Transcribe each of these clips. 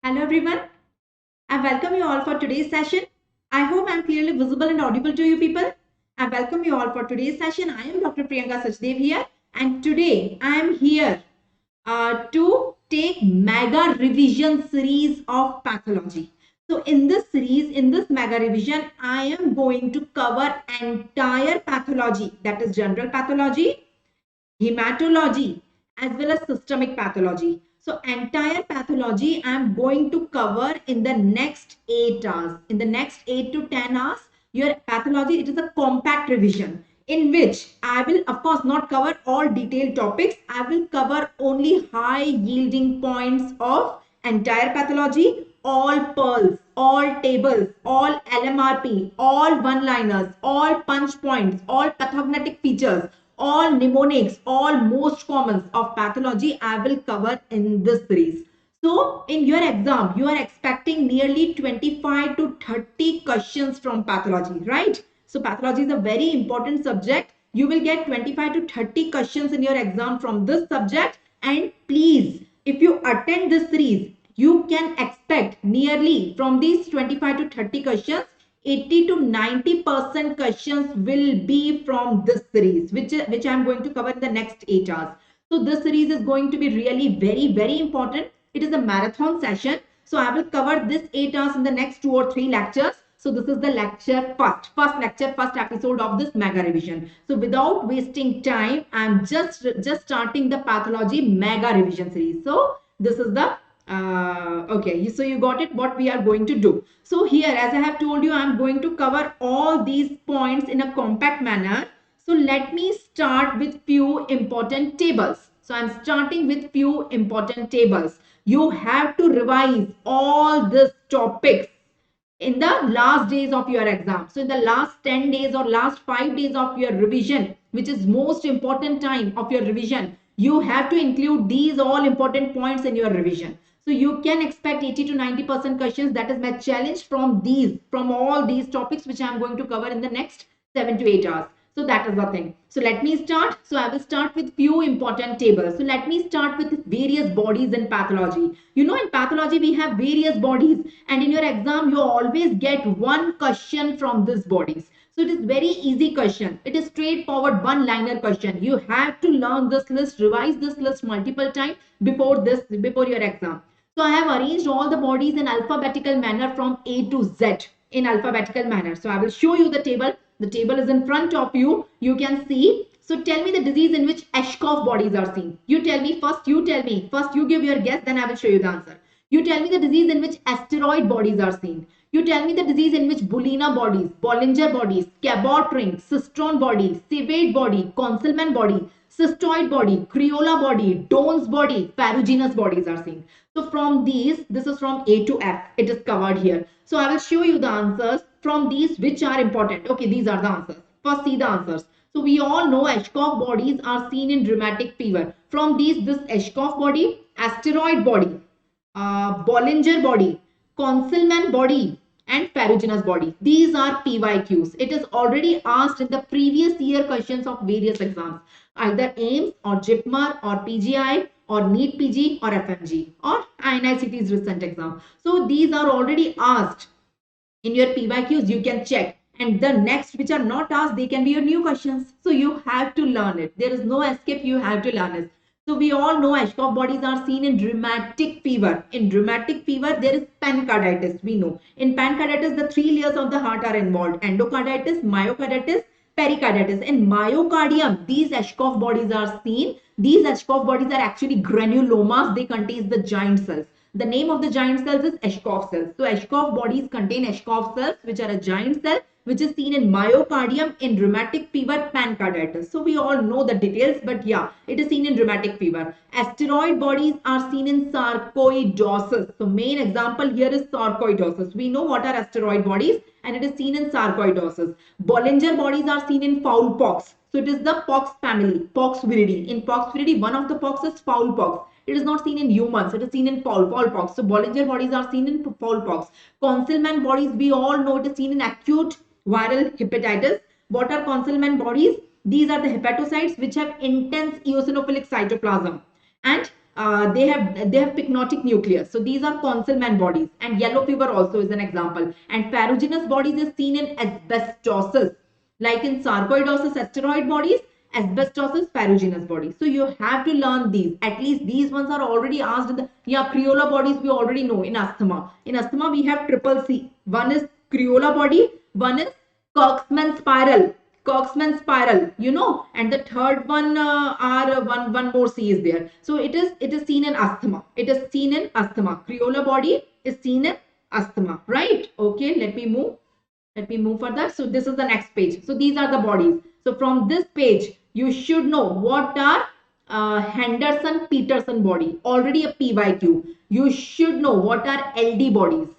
Hello everyone, I welcome you all for today's session. I hope I am clearly visible and audible to you people. I welcome you all for today's session. I am Dr. Priyanka Sachdev here, and today I am here to take mega revision series of pathology. So in this series, in this mega revision, I am going to cover entire pathology, that is general pathology, hematology, as well as systemic pathology. So entire pathology I am going to cover in the next 8 hours. In the next 8 to 10 hours, your pathology, it is a compact revision in which I will of course not cover all detailed topics. I will cover only high yielding points of entire pathology, all pearls, all tables, all LMRP, all one-liners, all punch points, all pathognetic features, all mnemonics, all most commons of pathology I will cover in this series. So in your exam, you are expecting nearly 25 to 30 questions from pathology, right? So pathology is a very important subject. You will get 25 to 30 questions in your exam from this subject. And please, if you attend this series, you can expect nearly from these 25 to 30 questions, 80 to 90% questions will be from this series, which I'm going to cover in the next 8 hours. So this series is going to be really very important. It is a marathon session. So I will cover this 8 hours in the next 2 or 3 lectures. So this is the lecture first lecture, first episode of this mega revision. So without wasting time, I'm just starting the pathology mega revision series. So this is the okay, so you got it what we are going to do. So here, as I have told you, I'm going to cover all these points in a compact manner. So let me start with few important tables. So I'm starting with few important tables. You have to revise all these topics in the last days of your exam. So in the last 10 days or last 5 days of your revision, which is most important time of your revision, you have to include these all important points in your revision. So you can expect 80 to 90% questions. That is my challenge from all these topics which I am going to cover in the next 7 to 8 hours. So that is the thing. So let me start. So I will start with few important tables. So let me start with various bodies in pathology. You know, in pathology we have various bodies, and in your exam you always get one question from these bodies. So it is very easy question. It is straightforward one-liner question. You have to learn this list, revise this list multiple times before your exam. So I have arranged all the bodies in alphabetical manner from A to Z in alphabetical manner. So I will show you the table. The table is in front of you. You can see. So tell me the disease in which Ashkoff bodies are seen. You tell me first. First you give your guess. Then I will show you the answer. You tell me the disease in which asteroid bodies are seen. You tell me the disease in which Bulina bodies, Bollinger bodies, Cabot ring, cistron body, Civade body, Conselman body, cystoid body, Crayola body, Doan's body, Ferruginous bodies are seen. So from these, this is from A to F. It is covered here. So I will show you the answers from these which are important. Okay, these are the answers. First, see the answers. So we all know Ashkoff bodies are seen in rheumatic fever. From these, this Ashkoff body, asteroid body, Bollinger body, Conselman body, and Ferruginous body. These are PYQs. It is already asked in the previous year questions of various exams, either AIMS or JIPMER or PGI or NEET PG or FMG or INICT's recent exam. So these are already asked in your PYQs. You can check. And the next which are not asked, they can be your new questions. So you have to learn it. There is no escape. You have to learn it. So we all know Ashkoff bodies are seen in rheumatic fever. In rheumatic fever, there is pancarditis. We know. In pancarditis, the 3 layers of the heart are involved. Endocarditis, myocarditis, pericarditis. In myocardium, these Ashkoff bodies are seen. These Ashkoff bodies are actually granulomas. They contain the giant cells. The name of the giant cells is Ashkoff cells. So Ashkoff bodies contain Ashkoff cells, which are a giant cell, which is seen in myocardium, in rheumatic fever, pancarditis. So we all know the details, but yeah, it is seen in rheumatic fever. Asteroid bodies are seen in sarcoidosis. So main example here is sarcoidosis. We know what are asteroid bodies, and it is seen in sarcoidosis. Bollinger bodies are seen in fowl pox. So it is the pox family, pox viridae. In pox viridae, one of the pox is fowl pox. It is not seen in humans. It is seen in fowl pox. So Bollinger bodies are seen in fowl pox. Conselman bodies, we all know it is seen in acute viral hepatitis. What are Conselman bodies? These are the hepatocytes which have intense eosinophilic cytoplasm. And they have pycnotic nucleus. So these are Conselman bodies, and yellow fever also is an example. And ferruginous bodies is seen in asbestosis, like in sarcoidosis, asteroid bodies, asbestosis, ferruginous bodies. So you have to learn these. At least these ones are already asked in the, yeah, Crayola bodies we already know in asthma. In asthma we have triple C. One is Crayola body, one is Kurtzman spiral. Kurtzman spiral, you know, and the third one one more C is there. So it is seen in asthma. It is seen in asthma. Crayola body is seen in asthma, right? Okay, let me move. Let me move further. So this is the next page. So these are the bodies. So from this page, you should know what are Henderson-Peterson body. Already a PYQ. You should know what are LD bodies.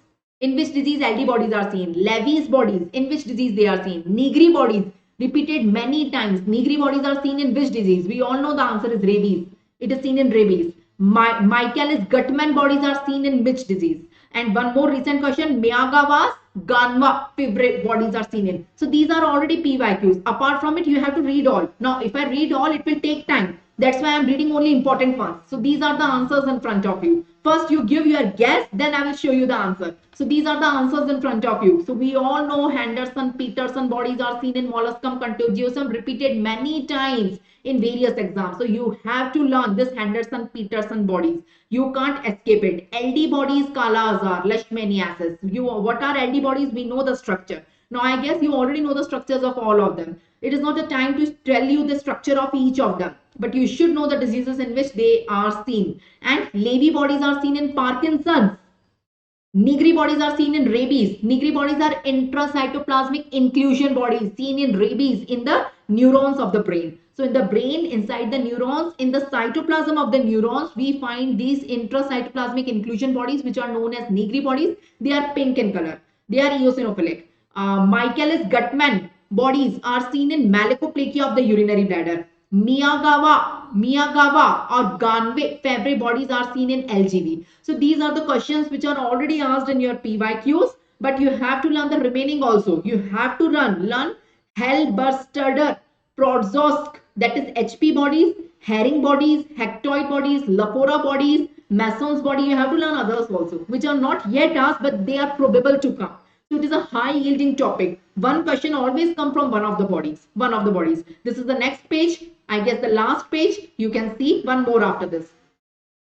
In which disease LD bodies are seen. Levy's bodies. In which disease they are seen. Negri bodies. Repeated many times. Negri bodies are seen in which disease? We all know the answer is rabies. It is seen in rabies. Michaelis-Guttman bodies are seen in which disease? And one more recent question, Miyagawa's Ganwa fever bodies are seen in. So these are already PYQs. Apart from it, you have to read all. Now, if I read all, it will take time. That's why I'm reading only important ones. So these are the answers in front of you. First, you give your guess, then I will show you the answer. So these are the answers in front of you. So we all know Henderson-Peterson bodies are seen in Molluscum contagiosum, repeated many times in various exams. So you have to learn this Henderson-Peterson bodies. You can't escape it. LD bodies, Kala Azar, Leishmaniasis. What are LD bodies? We know the structure. Now I guess you already know the structures of all of them. It is not a time to tell you the structure of each of them, but you should know the diseases in which they are seen. And Levy bodies are seen in Parkinson's. Negri bodies are seen in rabies. Negri bodies are intracytoplasmic inclusion bodies seen in rabies in the neurons of the brain. So in the brain, inside the neurons, in the cytoplasm of the neurons, we find these intracytoplasmic inclusion bodies which are known as Negri bodies. They are pink in color. They are eosinophilic. Michaelis-Guttman bodies are seen in malakoplakia of the urinary bladder. Miyagawa or Ganwe-Fevre bodies are seen in LGV. So these are the questions which are already asked in your PYQs, but you have to learn the remaining also. You have to learn Hellberstuder, Prodzosк, that is HP bodies, Herring bodies, Hectoid bodies, Lafora bodies, Masson's body. You have to learn others also, which are not yet asked, but they are probable to come. So it is a high yielding topic. One question always come from one of the bodies. This is the next page. I guess the last page. You can see one more after this.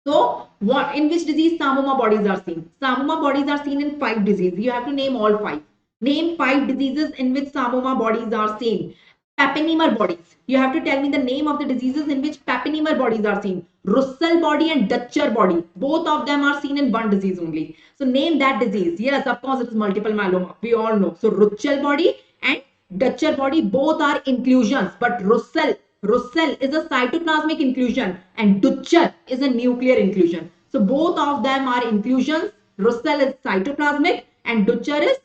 So what, in which disease Samoma bodies are seen? Samoma bodies are seen in 5 diseases. You have to name all 5. Name 5 diseases in which Samoma bodies are seen. Papenheimer bodies. You have to tell me the name of the diseases in which Papenheimer bodies are seen. Russell body and Dutcher body. Both of them are seen in one disease only. So name that disease. Yes, of course it is multiple myeloma. We all know. So Russell body and Dutcher body both are inclusions. But Russell is a cytoplasmic inclusion and Dutcher is a nuclear inclusion. So both of them are inclusions. Russell is cytoplasmic and Dutcher is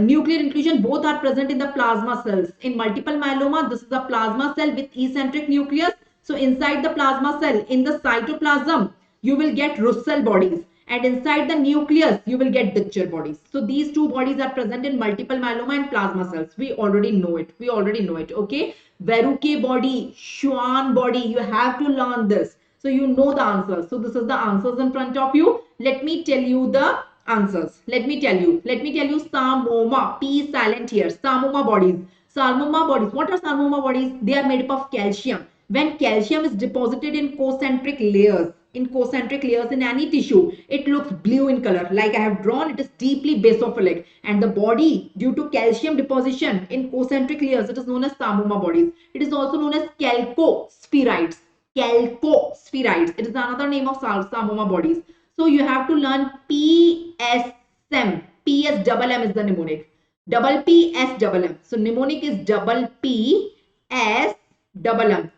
nuclear inclusion. Both are present in the plasma cells. In multiple myeloma, this is a plasma cell with eccentric nucleus. So inside the plasma cell, in the cytoplasm, you will get Russell bodies. And inside the nucleus, you will get Dutcher bodies. So these two bodies are present in multiple myeloma and plasma cells. We already know it. Okay. Verrucke body, Schwann body. You have to learn this. So you know the answers. So this is the answers in front of you. Let me tell you the answers. Let me tell you Samoma, P silent here. Samoma bodies. What are Samoma bodies? They are made up of calcium. When calcium is deposited in concentric layers in any tissue, it looks blue in color. Like I have drawn, it is deeply basophilic. And the body, due to calcium deposition in concentric layers, it is known as Samoma bodies. It is also known as chalcospheroids. It is another name of Samoma bodies. So you have to learn PSM. PSMM is the mnemonic. Double PSMM. So mnemonic is double PSMM.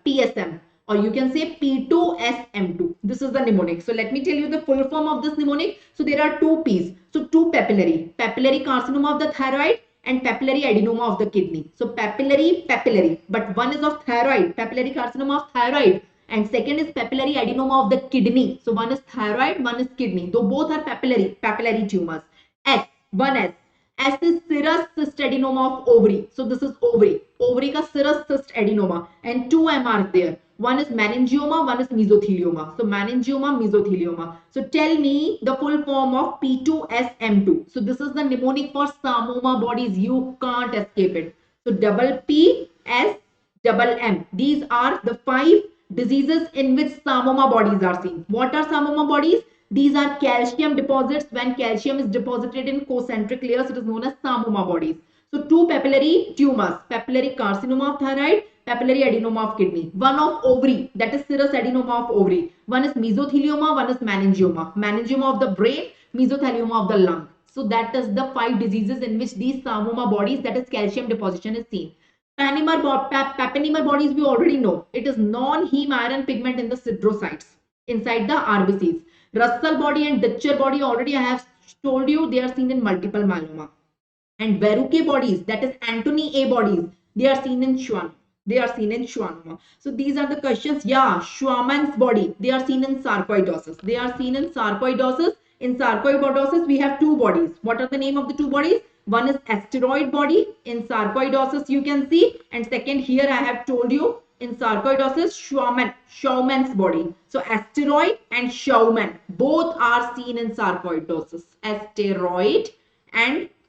PSM. Or you can say P2SM2. This is the mnemonic. So let me tell you the full form of this mnemonic. So there are 2 P's. So 2 papillary. Papillary carcinoma of the thyroid and papillary adenoma of the kidney. So papillary. But one is of thyroid. Papillary carcinoma of thyroid. And second is papillary adenoma of the kidney. So one is thyroid, one is kidney. Though both are papillary tumors. S. S is serous cyst adenoma of ovary. So this is ovary. Ovary ka serous cyst adenoma. And two M are there. One is meningioma, one is mesothelioma. So meningioma, mesothelioma. So tell me the full form of P2SM2. So this is the mnemonic for Psammoma bodies. You can't escape it. So double P, S, double M. These are the 5 diseases in which Psammoma bodies are seen. What are Psammoma bodies? These are calcium deposits. When calcium is deposited in concentric layers, it is known as Psammoma bodies. So two papillary tumors, papillary carcinoma of thyroid, papillary adenoma of kidney, one of ovary, that is serous adenoma of ovary, one is mesothelioma, one is meningioma, meningioma of the brain, mesothelioma of the lung. So that is the 5 diseases in which these Psammoma bodies, that is calcium deposition, is seen. Papennimer bodies we already know. It is non-heme iron pigment in the siderocytes inside the RBCs. Russell body and Ditcher body already I have told you they are seen in multiple myeloma. And Verrucke bodies, that is Antony A bodies, they are seen in Schwann. They are seen in schwannoma. So these are the questions. Yeah, Schwann's body, they are seen in sarcoidosis. They are seen in sarcoidosis. In sarcoidosis, we have 2 bodies. What are the name of the 2 bodies? One is asteroid body. In sarcoidosis, you can see. And second, here I have told you in sarcoidosis, Schauman's body. So asteroid and Schauman, both are seen in sarcoidosis.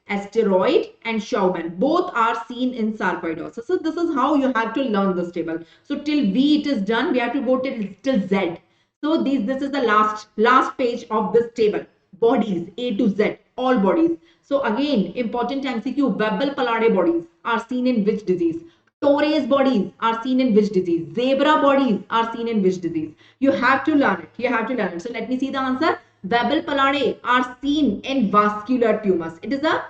Asteroid and Schauman, both are seen in sarcoidosis. So this is how you have to learn this table. So till V it is done, we have to go till Z. So this is the last page of this table. Bodies A to Z, all bodies. So again, important MCQ, Weber-Palade bodies are seen in which disease? Torres bodies are seen in which disease? Zebra bodies are seen in which disease? You have to learn it. You have to learn it. So let me see the answer. Weber-Palade are seen in vascular tumors. It is a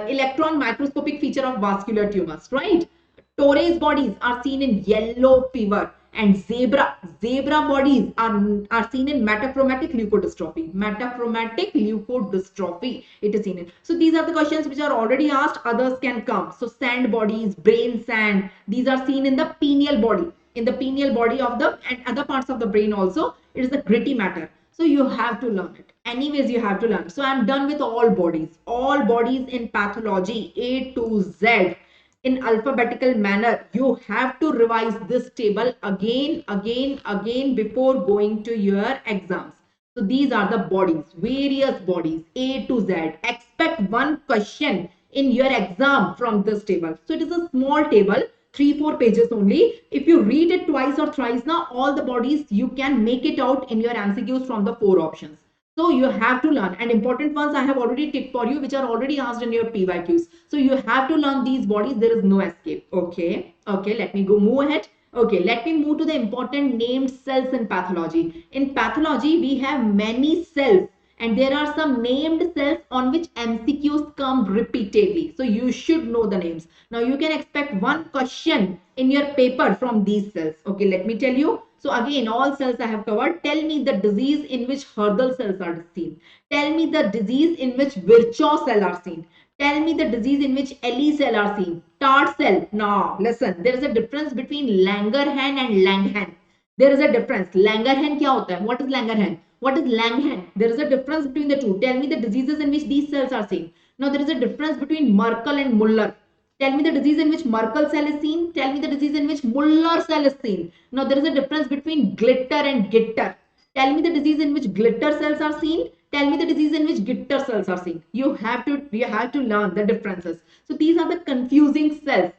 electron microscopic feature of vascular tumors, right? Torres bodies are seen in yellow fever, and zebra bodies are seen in metachromatic leukodystrophy. Metachromatic leukodystrophy it is seen in. So these are the questions which are already asked. Others can come. So sand bodies, brain sand, these are seen in the pineal body. In the pineal body of the and other parts of the brain also, it is the gritty matter. So you have to learn it. Anyways, you have to learn. So I'm done with all bodies. All bodies in pathology A to Z in alphabetical manner. You have to revise this table again before going to your exams. So these are the bodies, various bodies A to Z. Expect one question in your exam from this table. So it is a small table, 3-4 pages only. If you read it twice or thrice now, all the bodies you can make it out in your MCQs from the 4 options. So you have to learn, and important ones I have already ticked for you, which are already asked in your PYQs. So you have to learn these bodies. There is no escape. Okay, let me move ahead. Okay, let me move to the important named cells in pathology. In pathology, we have many cells, and there are some named cells on which MCQs come repeatedly. So you should know the names. Now you can expect one question in your paper from these cells. Okay, let me tell you. So again, all cells I have covered. Tell me the disease in which Hurdle cells are seen. Tell me the disease in which Virchow cell are seen. Tell me the disease in which Ehrlich cell are seen. Tart cell. Now, listen, there is a difference between Langerhans and Langhans. There is a difference. Langerhans क्या होता है? What is Langerhans? What is Langhans? There is a difference between the two. Tell me the diseases in which these cells are seen. Now, there is a difference between Merkel and Muller. Tell me the disease in which Merkel cell is seen. Tell me the disease in which Muller cell is seen. Now, there is a difference between Glitter and Gitter. Tell me the disease in which Glitter cells are seen. Tell me the disease in which Gitter cells are seen. You have to learn the differences. So these are the confusing cells.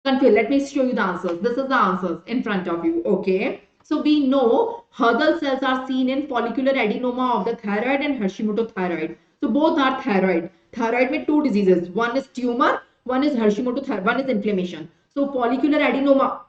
Let me show you the answers. This is the answers in front of you. Okay. So we know Hurdle cells are seen in follicular adenoma of the thyroid and Hashimoto thyroid. So both are thyroid. Thyroid with 2 diseases. One is tumor, one is Hashimoto thyroid, one is inflammation. So follicular adenoma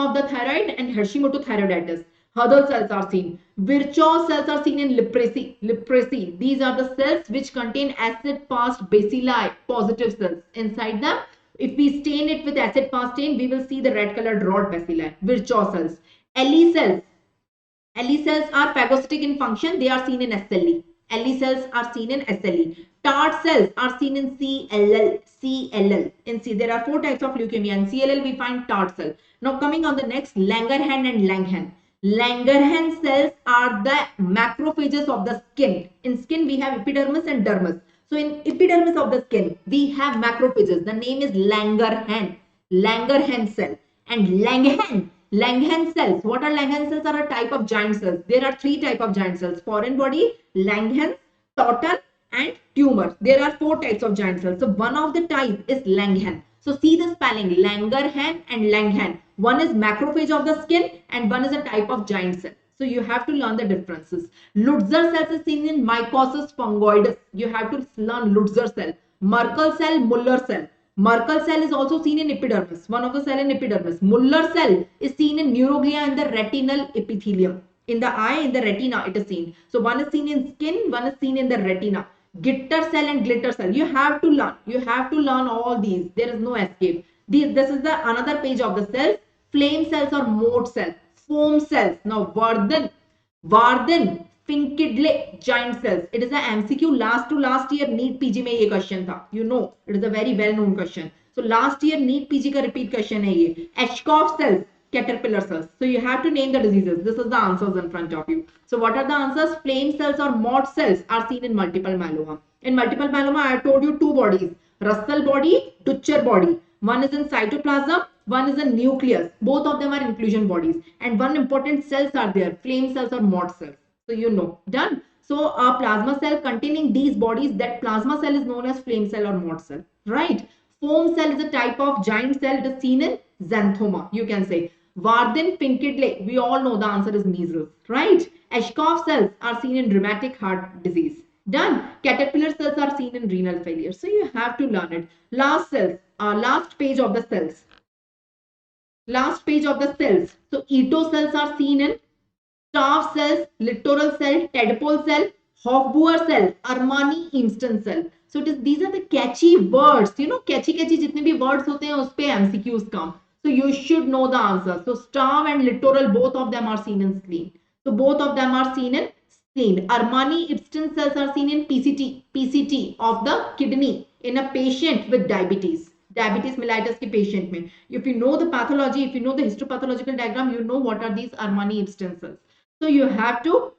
of the thyroid and Hashimoto thyroiditis. Hurdle cells are seen. Virchow cells are seen in leprosy. These are the cells which contain acid-fast bacilli, positive cells. Inside them, if we stain it with acid-fast stain, we will see the red-colored rod bacilli. Virchow cells. Ehrlich cells are phagocytic in function. They are seen in SLE. Ehrlich cells are seen in SLE. Tart cells are seen in CLL. In C, there are 4 types of leukemia. In CLL, we find Tart cell. Now, coming on the next, Langerhans and Langhans. Langerhans cells are the macrophages of the skin. In skin, we have epidermis and dermis. So in epidermis of the skin, we have macrophages. The name is Langerhans cell. And Langerhans cells. What are Langerhans cells? Are a type of giant cells. There are three type of giant cells: foreign body, Langerhans, total, and tumor. There are four types of giant cells. So one of the type is Langerhans. So see the spelling: Langerhans and Langerhans. One is macrophage of the skin and one is a type of giant cell. So you have to learn the differences. Lutzer cells is seen in Mycosis fungoides. You have to learn Lutzer cell. Merkel cell, Muller cell. Merkel cell is also seen in epidermis. One of the cell in epidermis. Muller cell is seen in neuroglia and the retinal epithelium. In the eye, in the retina, it is seen. So one is seen in skin, one is seen in the retina. Gitter cell and glitter cell. You have to learn. You have to learn all these. There is no escape. This is the another page of the cells. Flame cells or mode cells. Foam cells. Now Warden Finkidle giant cells. It is a MCQ last year NEET PG में ये question था. You know, it is a very well known question. So last year NEET PG का repeat question है ये. Ashkoff cells, caterpillar cells. So you have to name the diseases. This is the answers in front of you. So what are the answers? Flame cells or mott cells are seen in multiple myeloma. In multiple myeloma, I told you two bodies: Russell body, Dutcher body. One is in cytoplasm, one is in nucleus. Both of them are inclusion bodies. And one important cells are there: flame cells or mott cells. So you know, done. So a plasma cell containing these bodies, that plasma cell is known as flame cell or mott cell, right? Foam cell is a type of giant cell. It is seen in xanthoma. You can say Warden Finkidle. We all know the answer is measles, right? Ashkoff cells are seen in rheumatic heart disease. Done. Caterpillar cells are seen in renal failure. So you have to learn it. Last page of the cells. Last page of the cells. So Ito cells are seen in Staff cells, littoral cell, tadpole cell, Hofbauer cell, Armani-Easton cell. So these are the catchy words. You know, catchy जितने भी words होते हैं उस पे MCQs come. So you should know the answer. So staff and littoral, both of them are seen in spleen. So both of them are seen in spleen. Armani-Easton cells are seen in PCT of the kidney in a patient with diabetes. Diabetes mellitus के patient में. If you know the pathology, if you know the histopathological diagram, you know what are these Armani-Easton cells. So you have to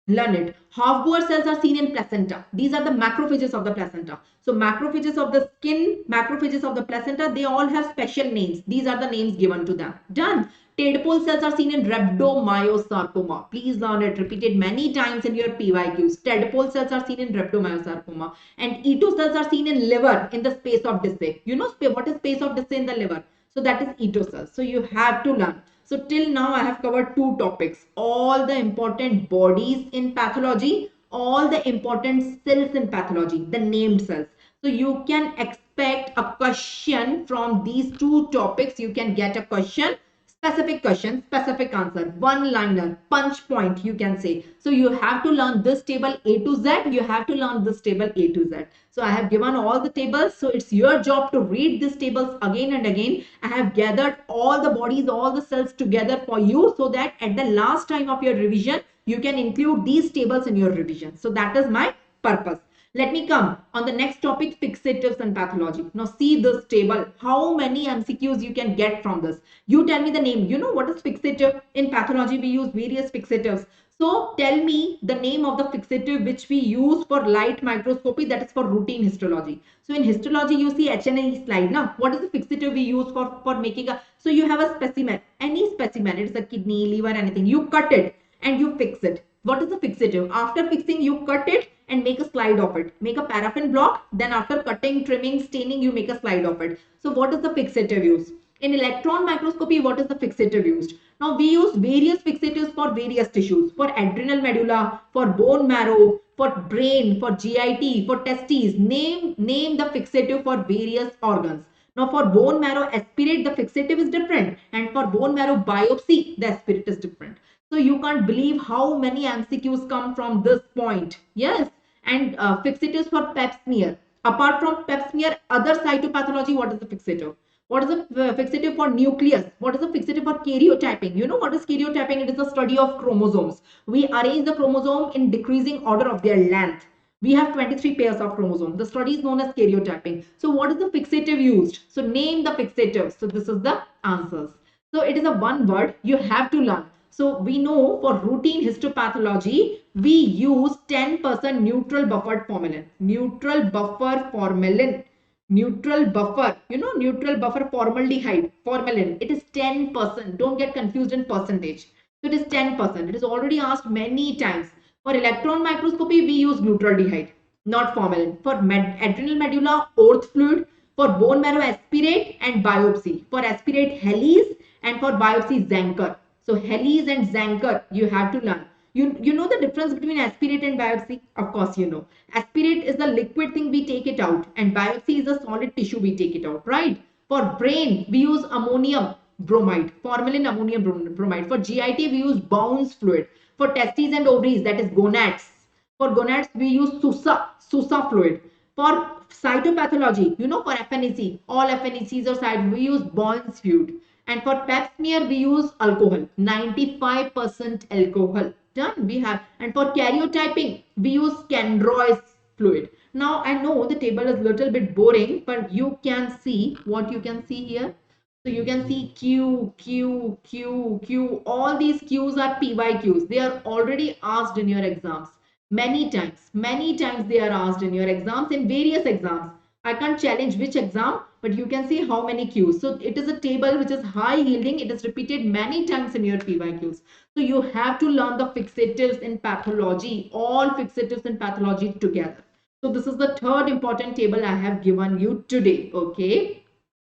learn it. Hofbauer cells are seen in placenta. These are the macrophages of the placenta. So macrophages of the skin, macrophages of the placenta, they all have special names. These are the names given to them. Done. Tadpole cells are seen in rhabdomyosarcoma. Please learn it. Repeated many times in your PYQs. Tadpole cells are seen in rhabdomyosarcoma. And Ito cells are seen in liver in the space of Disse. You know what is space of Disse in the liver? So that is Ito cells. So you have to learn. So till now I have covered two topics: all the important bodies in pathology, all the important cells in pathology, the named cells. So you can expect a question from these two topics. You can get a question, specific answer, one liner, punch point, you can say. So you have to learn this table A to Z. You have to learn this table A to Z. So I have given all the tables. So it's your job to read these tables again and again. I have gathered all the bodies, all the cells together for you, so that at the last time of your revision, you can include these tables in your revision. So that is my purpose. Let me come on the next topic, fixatives and pathology. Now see this table. How many MCQs you can get from this? You tell me the name. You know what is fixative? In pathology, we use various fixatives. So tell me the name of the fixative which we use for light microscopy, that is for routine histology. So in histology, you see HNA slide. Now, what is the fixative we use for making a, so you have a specimen, any specimen, it's a kidney, liver, anything. You cut it and you fix it. What is the fixative? After fixing, you cut it and make a slide of it. Make a paraffin block. Then after cutting, trimming, staining, you make a slide of it. So what is the fixative used? In electron microscopy, what is the fixative used? Now we use various fixatives for various tissues. For adrenal medulla, for bone marrow, for brain, for GIT, for testes. Name the fixative for various organs. Now for bone marrow aspirate, the fixative is different. And for bone marrow biopsy, the aspirate is different. So you can't believe how many MCQs come from this point. Yes. And fixatives for pap smear. Apart from pap smear, other cytopathology, what is the fixative? What is the fixative for nucleus? What is the fixative for karyotyping? You know what is karyotyping? It is the study of chromosomes. We arrange the chromosome in decreasing order of their length. We have 23 pairs of chromosomes. The study is known as karyotyping. So what is the fixative used? So name the fixative. So this is the answers. So it is a one word you have to learn. So we know for routine histopathology, we use 10% neutral buffered formalin. Neutral buffer formalin. Neutral buffer, neutral buffer formaldehyde, formalin. It is 10%. Don't get confused in percentage. So it is 10%. It is already asked many times. For electron microscopy, we use neutraldehyde, not formalin. For adrenal medulla, orth fluid. For bone marrow, aspirate and biopsy. For aspirate, Helis, and for biopsy, Zenker. So Helis and Zenker, you have to learn. You know the difference between aspirate and biopsy? Of course, you know. Aspirate is the liquid thing, we take it out, and biopsy is a solid tissue, we take it out, right? For brain, we use ammonium bromide, formalin ammonium bromide. For GIT, we use Bounce fluid. For testes and ovaries, that is gonads. For gonads, we use Sousa fluid. For cytopathology, for FNEC, all FNECs are side, we use Bounce fluid. And for pap smear, we use alcohol, 95% alcohol. Done. We have, and for karyotyping, we use Kendroy's fluid. Now, I know the table is a little bit boring, but you can see what you can see here. So you can see Q, Q, Q, Q. All these Qs are PYQs. They are already asked in your exams. Many times they are asked in your exams, in various exams. I can't challenge which exam, but you can see how many Qs. So it is a table which is high yielding. It is repeated many times in your PYQs. So you have to learn the fixatives in pathology, all fixatives in pathology together. So this is the third important table I have given you today. Okay,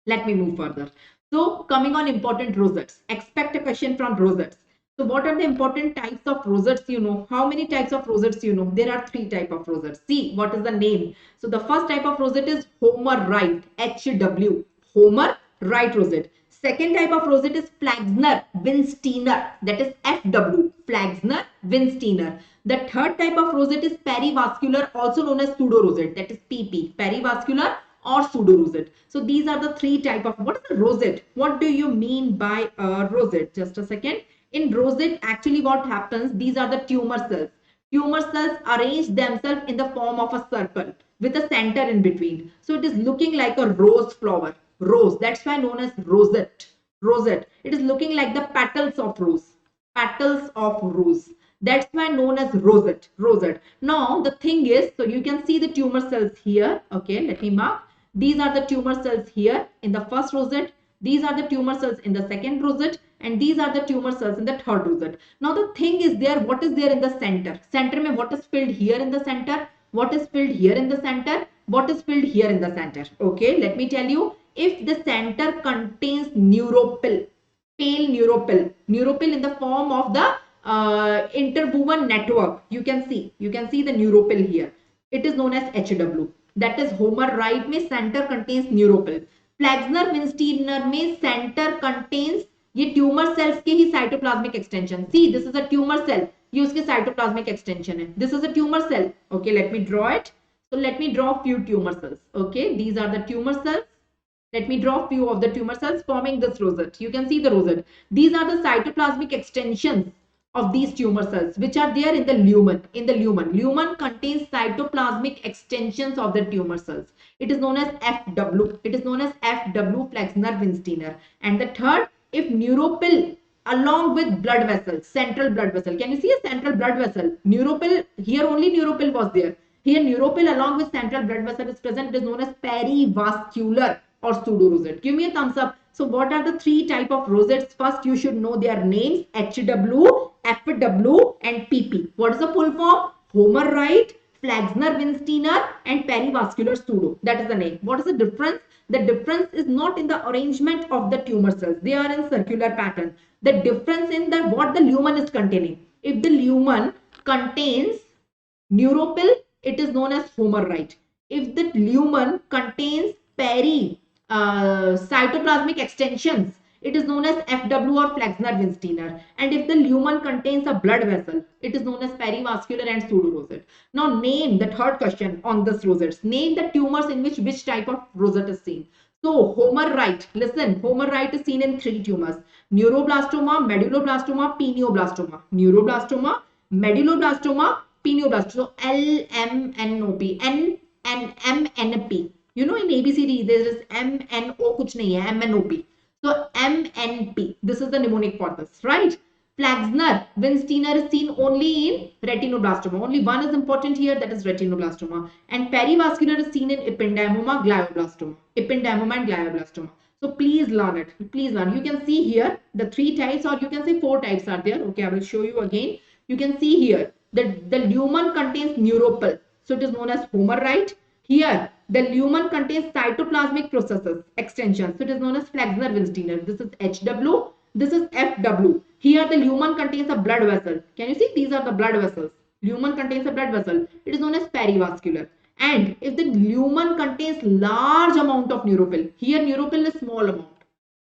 let me move further. So coming on important rosettes, expect a question from rosettes. So what are the important types of rosettes? How many types of rosettes? There are 3 types of rosettes. See what is the name. So the first type of rosette is Homer Wright, HW, Homer Wright rosette. Second type of rosette is Flachsner Winsteiner, that is FW, Flachsner Winsteiner. The third type of rosette is perivascular, also known as pseudo rosette, that is PP, perivascular or pseudo rosette. So these are the 3 type of, what is a rosette? What do you mean by a rosette? Just a second. In rosette, actually what happens, these are the tumor cells. Tumor cells arrange themselves in the form of a circle with a center in between. So it is looking like a rose flower. Rose, that's why known as rosette. Rosette. It is looking like the petals of rose. Petals of rose. That's why known as rosette. Rosette. Now the thing is, so you can see the tumor cells here. Okay, let me mark. These are the tumor cells here in the first rosette. These are the tumor cells in the second rosette, and these are the tumor cells in the third rosette. Now the thing is there, what is there in the center? Center mein what is filled here in the center? What is filled here in the center? What is filled here in the center? Okay, let me tell you. If the center contains neuropil, pale neuropil, neuropil in the form of the interwoven network, you can see the neuropil here. It is known as HW. That is Homer Wright में center contains neuropil. Flachsner Winsteiner में center contains ये tumour cells के ही cytoplasmic extension. See this is a tumour cell, ये उसके cytoplasmic extension है. This is a tumour cell. Okay, let me draw it. So let me draw few tumor cells. Okay, these are the tumor cells. Let me draw few of the tumor cells forming this rosette. You can see the rosette. These are the cytoplasmic extensions of these tumor cells which are there in the lumen. Lumen contains cytoplasmic extensions of the tumor cells. It is known as FW. It is known as FW, Flachsner Winsteiner. And the third, if neuropil along with blood vessel, central blood vessel. Can you see a central blood vessel? Neuropil, here only neuropil was there. Here neuropil along with central blood vessel is present. It is known as perivascular or pseudo rosette. Give me a thumbs up. So what are the 3 type of rosettes? First, you should know their names: HW, FW and PP. What is the full form? Homer Wright, Flachsner Winsteiner and perivascular pseudo. That is the name. What is the difference? The difference is not in the arrangement of the tumor cells. They are in circular pattern. The difference in the what the lumen is containing. If the lumen contains neuropil, it is known as Homer Wright. If the lumen contains cytoplasmic extensions, it is known as FW or Flachsner Winsteiner. And if the lumen contains a blood vessel, it is known as perivascular and pseudo rosette. Now name the third question on this rosettes. Name the tumors in which type of rosette is seen. So Homer Wright, listen, Homer Wright is seen in 3 tumors: neuroblastoma, medulloblastoma, pineoblastoma. Neuroblastoma, medulloblastoma, pineoblastoma. So LMNOP, N and MNP. You know, in ABCD there is MNO, kuch nahi hai, MNOP. So MNP, this is the mnemonic for this, right? Flexner Winsteiner is seen only in retinoblastoma. Only one is important here, that is retinoblastoma. And perivascular is seen in ependymoma, glioblastoma. Ependymoma and glioblastoma. So please learn it. Please learn. You can see here the 3 types, or you can say 4 types are there. Okay, I will show you again. You can see here that the lumen contains neuropil. So it is known as homerite. Here, the lumen contains cytoplasmic processes, extensions. So it is known as Flexner-Winsteiner. This is HW. This is FW. Here, the lumen contains a blood vessel. Can you see? These are the blood vessels. Lumen contains a blood vessel. It is known as perivascular. And if the lumen contains large amount of neuropil, here neuropil is small amount.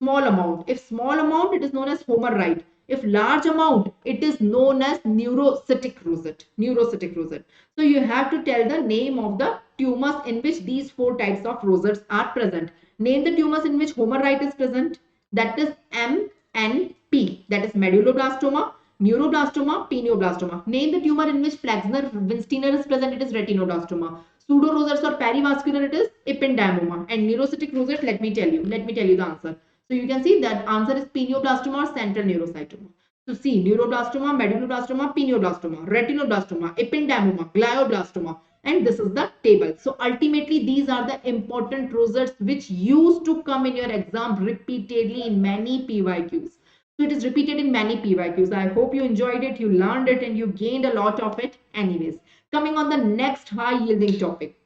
Small amount. If small amount, it is known as homerite. If large amount, it is known as neurocytic rosette. Neurocytic rosette. So you have to tell the name of the tumors in which these 4 types of rosettes are present. Name the tumors in which homerite is present. That is MNP. That is medulloblastoma, neuroblastoma, pineoblastoma. Name the tumor in which Flexner-Winsteiner is present. It is retinoblastoma. Pseudo-rosettes or perivascular, it is ependymoma. And neurocytic rosette, let me tell you the answer. So you can see that answer is pineoblastoma or central neurocytoma. So see, neuroblastoma, medulloblastoma, pineoblastoma, retinoblastoma, ependymoma, glioblastoma, and this is the table. So ultimately, these are the important rosettes which used to come in your exam repeatedly in many PYQs. So it is repeated in many PYQs. I hope you enjoyed it, you learned it, and you gained a lot of it anyways. Coming on the next high yielding topic.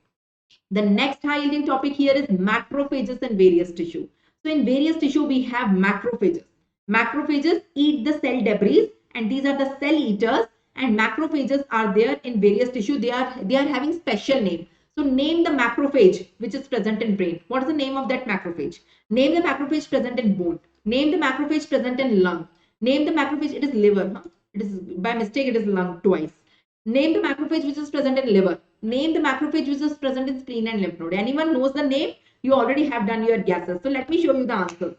The next high yielding topic here is macrophages and various tissue. So in various tissue, we have macrophages. Macrophages eat the cell debris, and these are the cell eaters, and macrophages are there in various tissue. They are having special name. So name the macrophage which is present in brain. What is the name of that macrophage? Name the macrophage present in bone. Name the macrophage present in lung. Name the macrophage, it is liver. Huh? It is by mistake, it is lung twice. Name the macrophage which is present in liver. Name the macrophage which is present in spleen and lymph node. Anyone knows the name? You already have done your guesses. So let me show you the answers.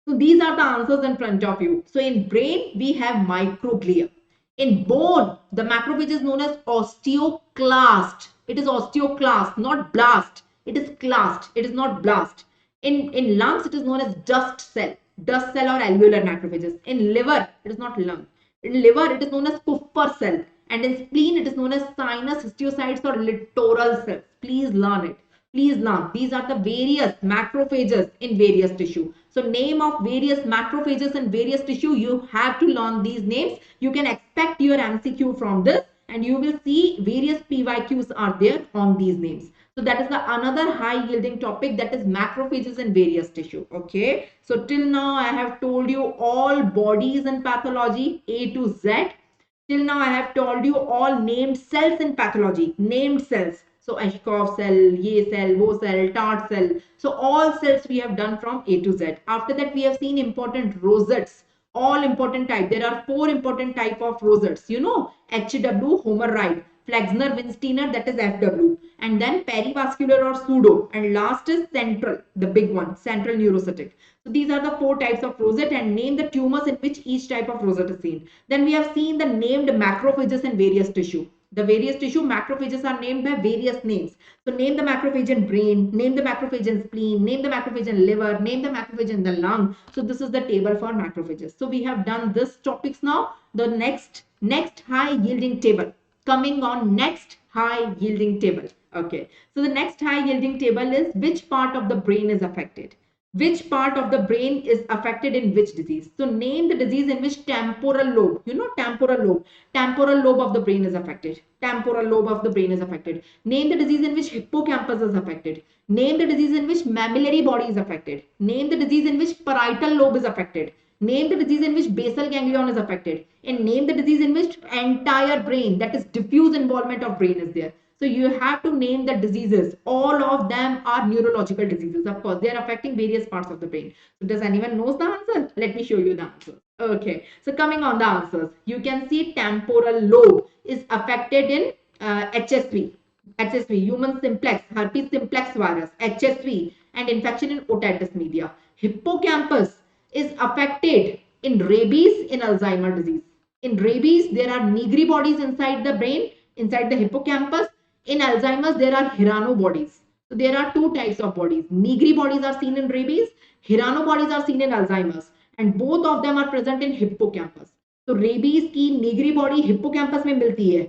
So these are the answers in front of you. So in brain, we have microglia. In bone, the macrophage is known as osteoclast. It is osteoclast, not blast. It is clast. It is not blast. In lungs, it is known as dust cell or alveolar macrophages. In liver, it is not lung. In liver, it is known as Kupffer cell. And in spleen, it is known as sinus histiocytes or littoral cells. Please learn it. Please learn. These are the various macrophages in various tissue. So name of various macrophages in various tissue, you have to learn these names. You can expect your MCQ from this, and you will see various PYQs are there on these names. So that is the another high yielding topic, that is macrophages in various tissue. Okay. So till now I have told you all bodies in pathology A to Z. Till now I have told you all named cells in pathology. Named cells. So Ashkov cell, Ye cell, Wo cell, Tart cell. So all cells we have done from A to Z. After that we have seen important rosettes. All important type. There are 4 important type of rosettes. You know, HW, homerite, Flexner-Winsteiner, that is FW, and then perivascular or pseudo, and last is central, the big one, central neurocytic. So these are the 4 types of rosette, and name the tumors in which each type of rosette is seen. Then we have seen the named macrophages in various tissue. The various tissue macrophages are named by various names. So name the macrophage in brain, name the macrophage in spleen, name the macrophage in liver, name the macrophage in the lung. So this is the table for macrophages. So we have done this topics now. The next high yielding table. Coming on next high yielding table. Okay. So the next high yielding table is which part of the brain is affected. Which part of the brain is affected in which disease? So name the disease in which temporal lobe, you know, temporal lobe of the brain is affected. Temporal lobe of the brain is affected. Name the disease in which hippocampus is affected. Name the disease in which mammillary body is affected. Name the disease in which parietal lobe is affected. Name the disease in which basal ganglion is affected. And name the disease in which entire brain, that is diffuse involvement of brain, is there. So you have to name the diseases. All of them are neurological diseases. Of course, they are affecting various parts of the brain. So does anyone knows the answer? Let me show you the answer. Okay. So coming on the answers, you can see temporal lobe is affected in HSV, human simplex, herpes simplex virus, HSV, and infection in otitis media. Hippocampus is affected in rabies, in Alzheimer's disease. In rabies, there are Negri bodies inside the brain, inside the hippocampus. In Alzheimer's, there are Hirano bodies. So there are 2 types of bodies. Negri bodies are seen in rabies. Hirano bodies are seen in Alzheimer's. And both of them are present in hippocampus. तो rabies की Negri body hippocampus में मिलती है,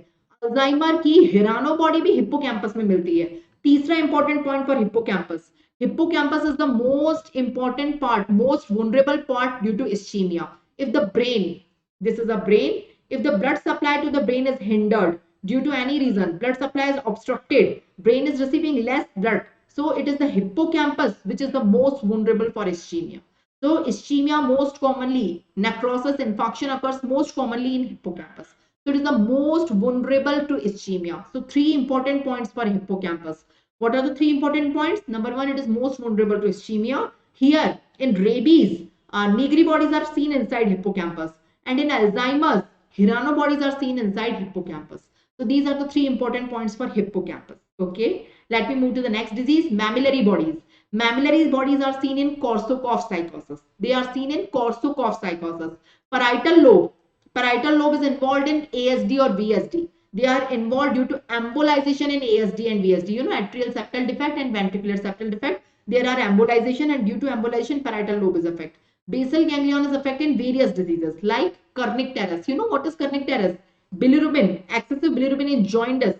Alzheimer की हिरानो body भी hippocampus में मिलती है। तीसरा important point for hippocampus, hippocampus is the most important part, most vulnerable part due to ischemia. If the brain, this is a brain, if the blood supply to the brain is hindered due to any reason, blood supply is obstructed, brain is receiving less blood, so it is the hippocampus which is the most vulnerable for ischemia. So ischemia most commonly, necrosis, infarction occurs most commonly in hippocampus. So it is the most vulnerable to ischemia. So three important points for hippocampus. What are the three important points? Number one, it is most vulnerable to ischemia. Here in rabies, Negri bodies are seen inside hippocampus, and in Alzheimer's, Hirano bodies are seen inside hippocampus. So these are the three important points for hippocampus. Okay, let me move to the next disease, mammillary bodies. Mammillary bodies are seen in Korsakoff psychosis. They are seen in Korsakoff psychosis. Parietal lobe is involved in ASD or VSD. They are involved due to embolization in ASD and VSD. You know, atrial septal defect and ventricular septal defect. There are embolization, and due to embolization, parietal lobe is affected. Basal ganglion is affected in various diseases like Kernicterus. You know what is Kernicterus? Bilirubin, excessive bilirubin in jaundice.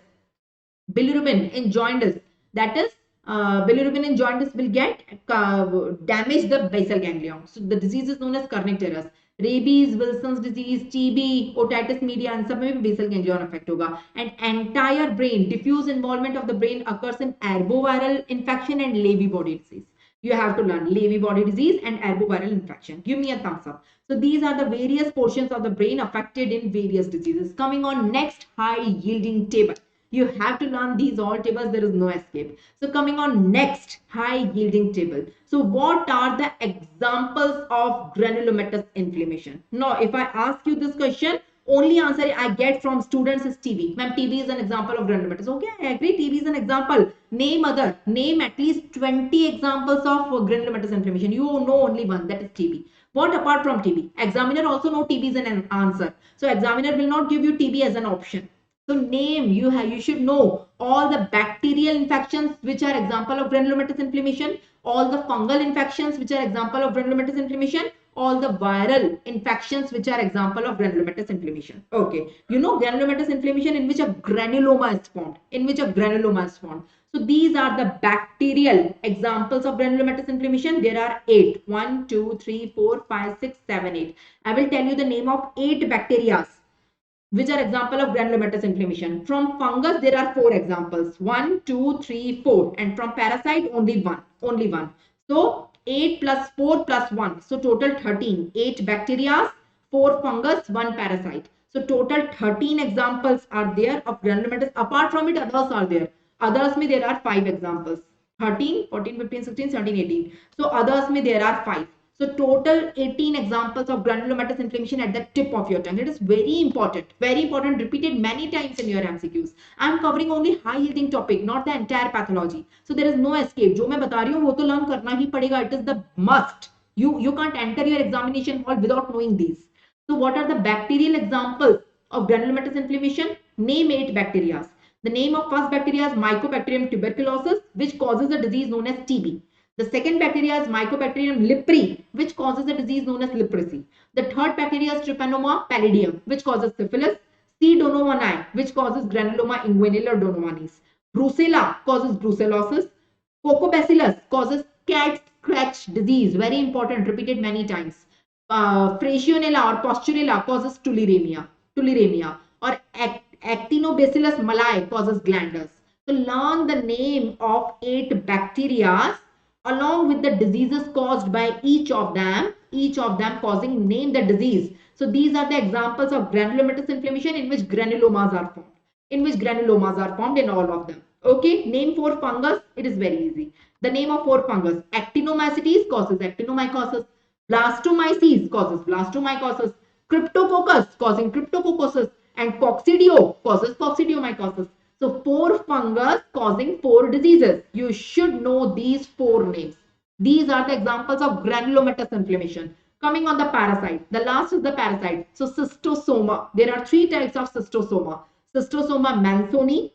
Bilirubin in jaundice. That is, bilirubin in jaundice will get damage the basal ganglion. So the disease is known as Kernicterus. Rabies, Wilson's disease, TB, otitis media, and सब में भी basal ganglion affect होगा. And entire brain, diffuse involvement of the brain occurs in arboviral infection and Levy body disease. You have to learn Levy body disease and arboviral infection. Give me a thumbs up. So these are the various portions of the brain affected in various diseases. Coming on next, high yielding table. You have to learn these all tables. There is no escape. So coming on next, high yielding table. So what are the examples of granulomatous inflammation? Now, if I ask you this question, only answer I get from students is TB. Ma'am, TB is an example of granulomatous. Okay, I agree. TB is an example. Name at least 20 examples of granulomatous inflammation. You know only one, that is TB. What apart from TB? Examiner also know TB is an answer. So examiner will not give you TB as an option. So name, you should know all the bacterial infections which are example of granulomatous inflammation, all the fungal infections which are example of granulomatous inflammation, all the viral infections which are example of granulomatous inflammation. Okay, you know granulomatous inflammation in which a granuloma is formed. So these are the bacterial examples of granulomatous inflammation. There are 8. 1, 2, 3, 4, 5, 6, 7, 8. I will tell you the name of 8 bacteria which are example of granulomatous inflammation. From fungus, there are 4 examples. 1, 2, 3, 4. And from parasite, only one. So 8 plus 4 plus 1. So total 13. 8 bacteria, 4 fungus, 1 parasite. So total 13 examples are there of granulomatous. Apart from it, others are there. Others में there are 5 examples. 13, 14, 15, 16, 17, 18. So others में there are 5. So total 18 examples of granulomatous inflammation at the tip of your tongue. It is very important, repeated many times in your MCQs. I am covering only high yielding topic, not the entire pathology. So there is no escape. जो मैं बता रही हूँ वो तो learn करना ही पड़ेगा. It is the must. You can't enter your examination hall without knowing these. So what are the bacterial examples of granulomatous inflammation? Name 8 bacteria. The name of first bacteria is Mycobacterium tuberculosis, which causes a disease known as TB. The second bacteria is Mycobacterium leprae, which causes a disease known as leprosy. The third bacteria is Trypanosoma pallidum, which causes syphilis. C. donovani, which causes granuloma inguinale or donovanis. Brucella causes brucellosis. Coccobacillus causes cat scratch disease, very important, repeated many times. Fraisionella or Posturella causes tularemia, or Actinobacillus malae causes glanders. So learn the name of 8 bacteria along with the diseases caused by each of them causing, name the disease. So these are the examples of granulomatous inflammation in which granulomas are formed in all of them. Okay, name 4 fungus. It is very easy. The name of 4 fungus: Actinomycetes causes actinomycosis, Blastomyces causes blastomycosis, Cryptococcus causing cryptococcosis, and Coccidio causes coccidiomycosis. So 4 fungus causing 4 diseases. You should know these 4 names. These are the examples of granulomatous inflammation. Coming on the parasite, the last is the parasite. So cystosoma. There are 3 types of cystosoma: Cystosoma mannsoni,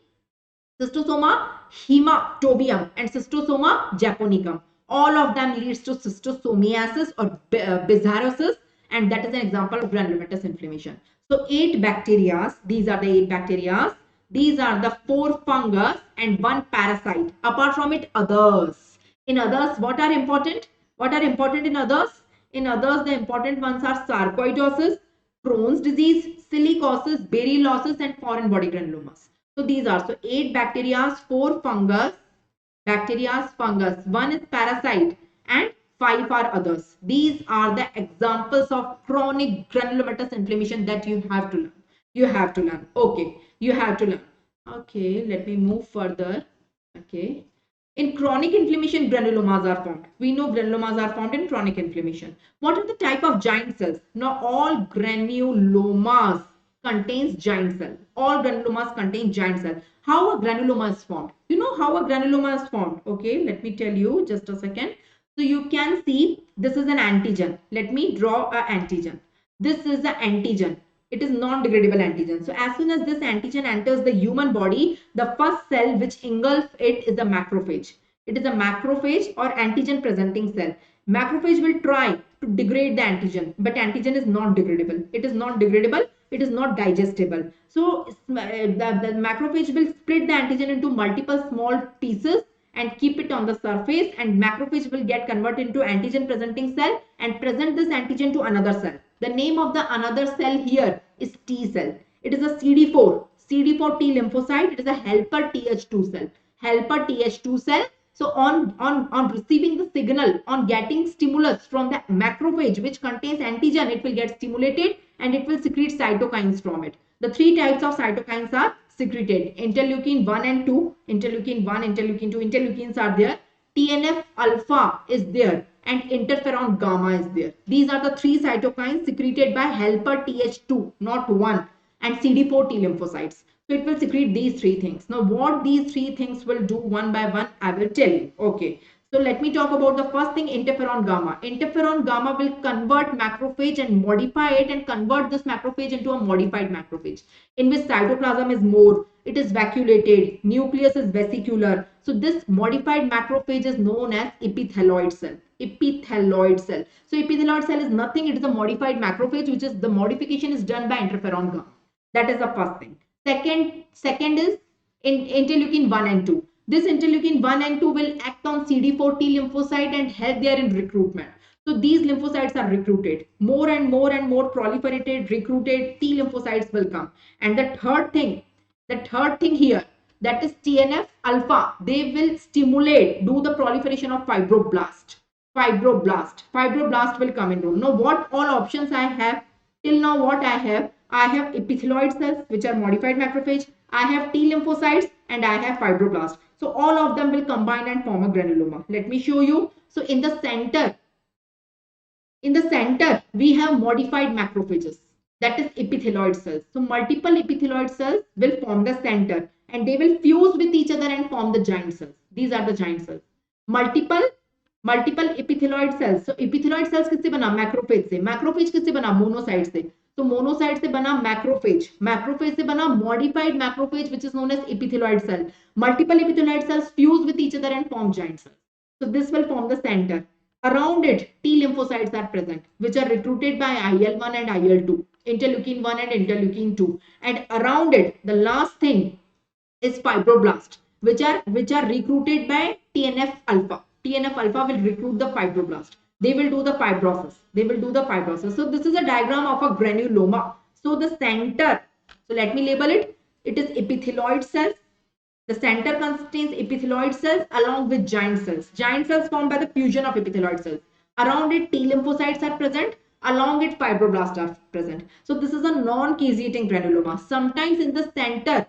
Cystosoma hematobium, and Cystosoma japonicum. All of them leads to schistosomiasis or bishariosis, and that is an example of granulomatous inflammation. So 8 bacteria, these are the 8 bacteria. These are the 4 fungus and 1 parasite. Apart from it, others. In others, what are important? What are important in others? In others, the important ones are sarcoidosis, Crohn's disease, silicosis, berylliosis, and foreign body granulomas. So these are, so 8 bacteria, 4 fungus, fungus, 1 is parasite, and 5 are others. These are the examples of chronic granulomatous inflammation that you have to learn. You have to learn. Okay, you have to learn. Okay, let me move further. Okay. In chronic inflammation, granulomas are formed. We know granulomas are formed in chronic inflammation. What are the type of giant cells? Now, all granulomas contains giant cell. All granulomas contain giant cell. How a granuloma is formed? You know how a granuloma is formed? Okay, let me tell you just a second. So you can see this is an antigen. Let me draw a antigen. This is the antigen. It is non-degradable antigen. So as soon as this antigen enters the human body, the first cell which engulfs it is the macrophage. It is a macrophage or antigen presenting cell. Macrophage will try to degrade the antigen, but antigen is not degradable. It is not degradable. It is not digestible. So the macrophage will split the antigen into multiple small pieces and keep it on the surface, and macrophage will get converted into antigen presenting cell and present this antigen to another cell. The name of the another cell here is T cell. It is a CD4 T lymphocyte. It is a helper Th2 cell. Helper Th2 cell. So on receiving the signal, on getting stimulus from the macrophage which contains antigen, it will get stimulated and it will secrete cytokines from it. The 3 types of cytokines are secreted: interleukin 1 and 2, interleukin 1, interleukin 2, interleukins are there, TNF alpha is there, and interferon gamma is there. These are the 3 cytokines secreted by helper Th2, not 1, and CD4 T lymphocytes. So it will secrete these 3 things. Now what these 3 things will do one by one, I will tell you. Okay. So let me talk about the first thing, interferon gamma. Interferon gamma will convert macrophage and modify it and convert this macrophage into a modified macrophage in which cytoplasm is more, it is vacuolated, nucleus is vesicular. So this modified macrophage is known as epithelioid cell. Epithelioid cell. So epithelioid cell is nothing, it is a modified macrophage, which is the modification is done by interferon gamma. That is the first thing. Second is interleukin 1 and 2. This interleukin 1 and 2 will act on CD4 T lymphocyte and help there in recruitment. So these lymphocytes are recruited. More and more and more proliferated, recruited T lymphocytes will come. And the third thing here, that is TNF alpha, they will stimulate, do the proliferation of fibroblast. Fibroblast will come in role. Now what all options I have? Till now what I have epithelioid cells which are modified macrophage, I have T lymphocytes, and I have fibroblast. So all of them will combine and form a granuloma. Let me show you. So in the center we have modified macrophages, that is epithelioid cells. So multiple epithelioid cells will form the center and they will fuse with each other and form the giant cells. These are the giant cells. Multiple epithelioid cells. So epithelioid cells किससे बना? Macrophage से. Macrophage किससे बना? Monocyte से. तो monocyte से बना macrophage. Macrophage से बना modified macrophage which is known as epithelioid cell. Multiple epithelioid cells fuse with each other and form giant cells. So this will form the center. Around it, T lymphocytes are present, which are recruited by IL-1 and IL-2, interleukin 1 and interleukin 2. And around it, the last thing is fibroblast, which are recruited by TNF alpha. TNF alpha will recruit the fibroblast. They will do the fibrosis. So this is a diagram of a granuloma. So the center, so let me label it. It is epithelioid cells. The center contains epithelioid cells along with giant cells. Giant cells formed by the fusion of epithelioid cells. Around it, T lymphocytes are present. Along it, fibroblasts are present. So this is a non-caseating granuloma. Sometimes in the center,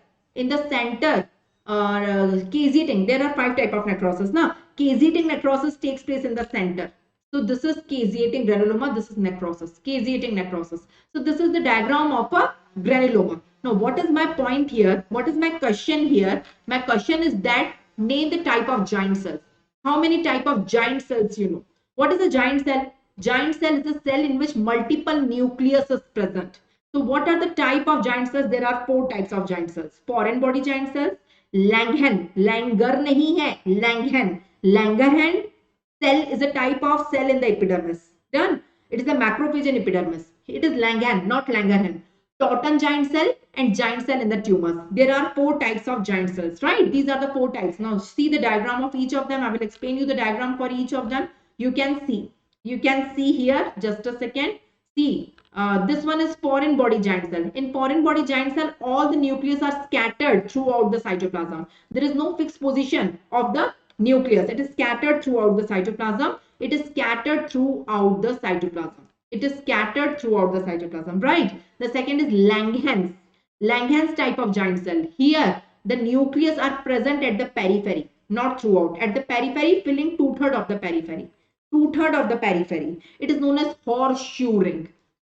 caseating, there are 5 types of necrosis. Now, caseating necrosis takes place in the center. So this is caseating granuloma. This is necrosis. Caseating necrosis. So this is the diagram of a granuloma. Now, what is my point here? What is my question here? My question is that name the type of giant cells. How many type of giant cells you know? What is a giant cell? Giant cell is a cell in which multiple nucleus is present. So what are the type of giant cells? There are 4 types of giant cells. Foreign body giant cells, Langerhans, Langer nahi hai, Langerhans. Langerhans cell is a type of cell in the epidermis. Done. It is the macrophage in epidermis. It is Langerhans, not Langerhans. Taunton giant cell and giant cell in the tumors. There are 4 types of giant cells, right? These are the 4 types. Now see the diagram of each of them. I will explain you the diagram for each of them. You can see. You can see here. Just a second. See, this one is foreign body giant cell. In foreign body giant cell, all the nucleus are scattered throughout the cytoplasm. There is no fixed position of the nucleus. It is scattered throughout the cytoplasm. It is scattered throughout the cytoplasm. It is scattered throughout the cytoplasm, right? The second is Langerhans. Langerhans type of giant cell. Here, the nucleus are present at the periphery, not throughout. At the periphery, filling 2/3 of the periphery. 2/3 of the periphery. It is known as horseshoe ring.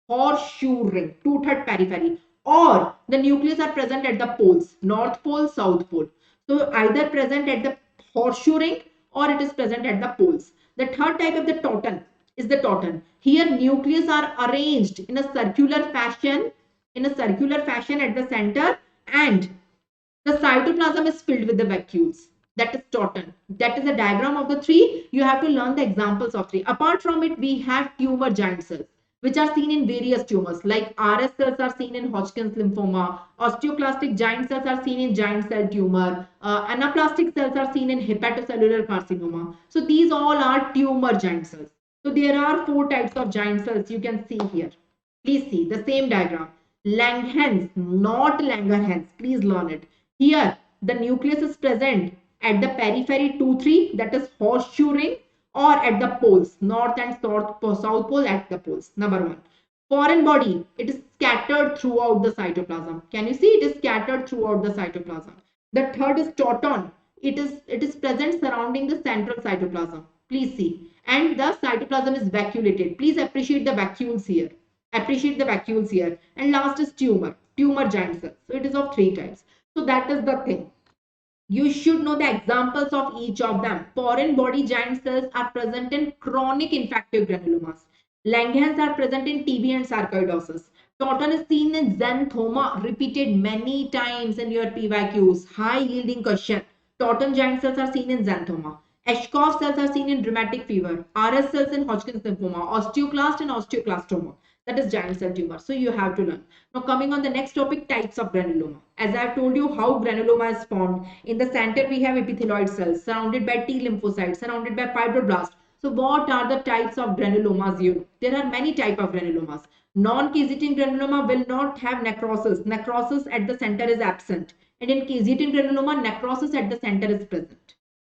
Horseshoe ring. 2/3 periphery. Or the nucleus are present at the poles. North pole, south pole. So either present at the horseshoe ring or it is present at the poles. The third type of the Taunton is the Taunton. Here nucleus are arranged in a circular fashion at the center, and the cytoplasm is filled with the vacuoles. That is Taunton. That is a diagram of the 3. You have to learn the examples of 3. Apart from it, we have tumor giant cells, which are seen in various tumors, like RS cells are seen in Hodgkin's lymphoma, osteoclastic giant cells are seen in giant cell tumor, anaplastic cells are seen in hepatocellular carcinoma. So these all are tumor giant cells. So there are 4 types of giant cells you can see here. Please see the same diagram. Langerhans, not Langerhans. Please learn it. Here, the nucleus is present at the periphery 2-3, that is horseshoe ring, or at the poles, north and south pole at the poles. Number 1. Foreign body, it is scattered throughout the cytoplasm. Can you see? It is scattered throughout the cytoplasm. The third is Taunton. It is present surrounding the central cytoplasm. Please see. And the cytoplasm is vacuolated. Please appreciate the vacuoles here. Appreciate the vacuoles here. And last is tumor giant cells. So it is of 3 types. So that is the thing. You should know the examples of each of them. Foreign body giant cells are present in chronic infective granulomas. Langerhans are present in TB and sarcoidosis. Taunton is seen in xanthoma, repeated many times in your PYQs. High yielding question. Taunton giant cells are seen in xanthoma. Ashkoff cells are seen in rheumatic fever. RS cells in Hodgkin's lymphoma. Osteoclast and osteoclastoma. That is giant cell tumor. So you have to learn. Now coming on the next topic, types of granuloma. As I have told you how granuloma is formed. In the center we have epithelioid cells surrounded by T lymphocytes, surrounded by fibroblasts. So what are the types of granulomas you know? There are many types of granulomas. Non-caseating granuloma will not have necrosis. Necrosis at the center is absent. And in caseating granuloma, necrosis at the center is present.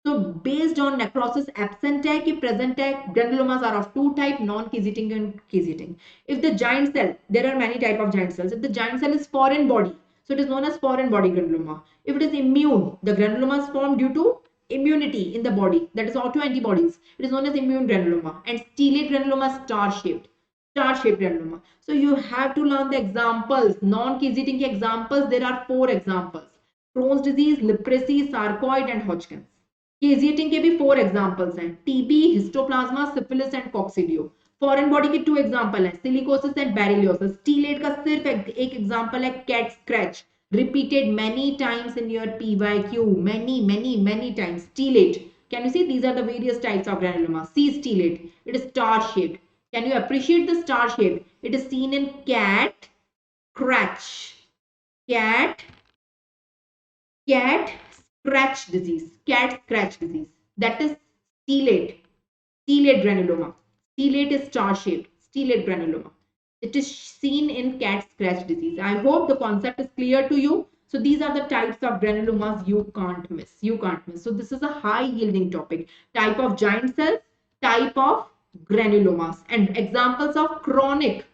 So based on necrosis absent है कि present है, granulomas are of 2 types, non-caseating and caseating. If the giant cell, there are many types of giant cells. If the giant cell is foreign body, so it is known as foreign body granuloma. If it is immune, the granuloma is formed due to immunity in the body, that is autoantibodies. It is known as immune granuloma. And stellate granuloma is star-shaped granuloma. So you have to learn the examples. Non-caseating examples, there are 4 examples. Crohn's disease, leprosy, sarcoid and Hodgkin's. Caseating के भी 4 examples हैं, TB, histoplasma, syphilis and coccidio. Foreign body के 2 example हैं, silicosis and बेरिलियोसिस. Stellate का सिर्फ एक example है, cat scratch, repeated many times in your PYQ, many times. Stellate, can you see? These are the various types of granuloma. See stellate, it is star shaped. Can you appreciate the star shape? It is seen in cat scratch disease, cat scratch disease. That is stellate granuloma. Stellate is star-shaped, stellate granuloma. It is seen in cat scratch disease. I hope the concept is clear to you. So these are the types of granulomas you can't miss. So this is a high-yielding topic. Type of giant cells, type of granulomas, and examples of chronic.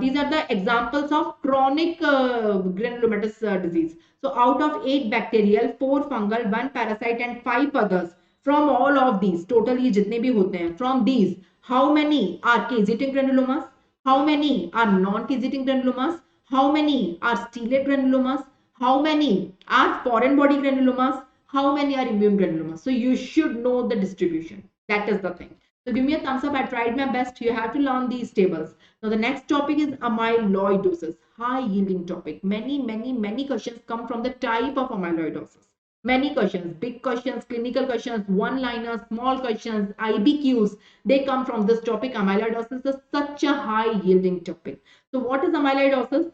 These are the examples of chronic granulomatous disease. So out of 8 bacterial, 4 fungal, 1 parasite and 5 others, from all of these, totally jitne bhi hote hain, from these, how many are caseating granulomas? How many are non-caseating granulomas? How many are stellate granulomas? How many are foreign body granulomas? How many are immune granulomas? So you should know the distribution. That is the thing. So give me a thumbs up. I tried my best. You have to learn these tables. Now the next topic is amyloidosis. High yielding topic. Many questions come from the type of amyloidosis. Many questions, big questions, clinical questions, one-liners, small questions, IBQs, they come from this topic. Amyloidosis is such a high yielding topic. So what is amyloidosis?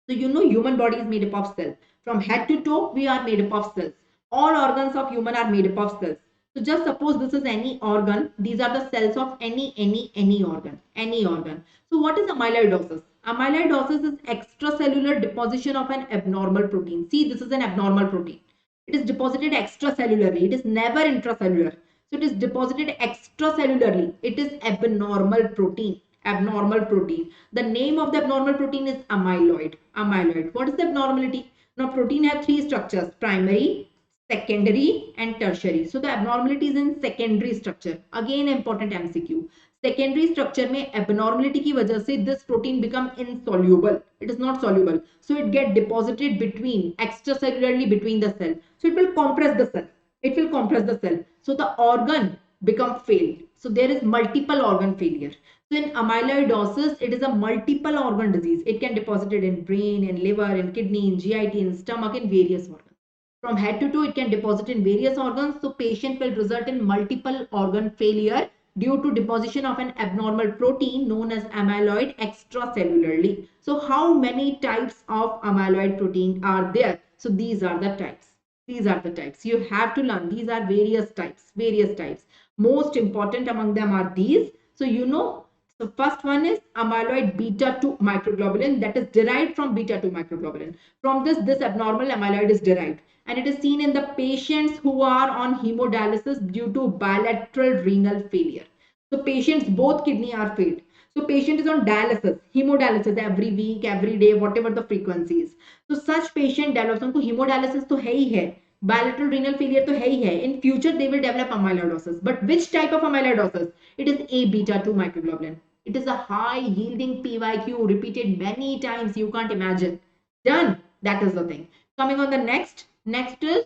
So you know human body is made up of cells. From head to toe, we are made up of cells. All organs of human are made up of cells. So just suppose this is any organ. These are the cells of any organ. Any organ. So what is amyloidosis? Amyloidosis is extracellular deposition of an abnormal protein. See, this is an abnormal protein. It is deposited extracellularly. It is never intracellular. So it is deposited extracellularly. It is abnormal protein. Abnormal protein. The name of the abnormal protein is amyloid. Amyloid. What is the abnormality? Now protein have three structures: primary, secondary and tertiary. So the abnormality is in secondary structure. Again important MCQ. Secondary structure में abnormality की वजह से this protein become insoluble. It is not soluble. So it get deposited between extracellularly between the cell. So it will compress the cell. It will compress the cell. So the organ become failed. So there is multiple organ failure. So in amyloidosis, it is a multiple organ disease. It can deposit it in brain, in liver, in kidney, in GIT, in stomach, in various organs. From head to toe, it can deposit in various organs. So patient will result in multiple organ failure due to deposition of an abnormal protein known as amyloid extracellularly. So how many types of amyloid protein are there? So these are the types. These are the types. You have to learn. These are various types. Various types. Most important among them are these. So you know, the first one is amyloid beta 2 microglobulin, that is derived from beta 2 microglobulin. From this abnormal amyloid is derived, and it is seen in the patients who are on hemodialysis due to bilateral renal failure. So patients, both kidney are failed. So patient is on dialysis, hemodialysis every week, every day, whatever the frequency is. So such patient develops, उनको hemodialysis तो है ही है, bilateral renal failure तो है ही है. In future they will develop amyloidosis. But which type of amyloidosis? It is A beta 2 microglobulin. It is a high yielding PYQ, repeated many times, you can't imagine. Done. That is the thing. Coming on the next. Next is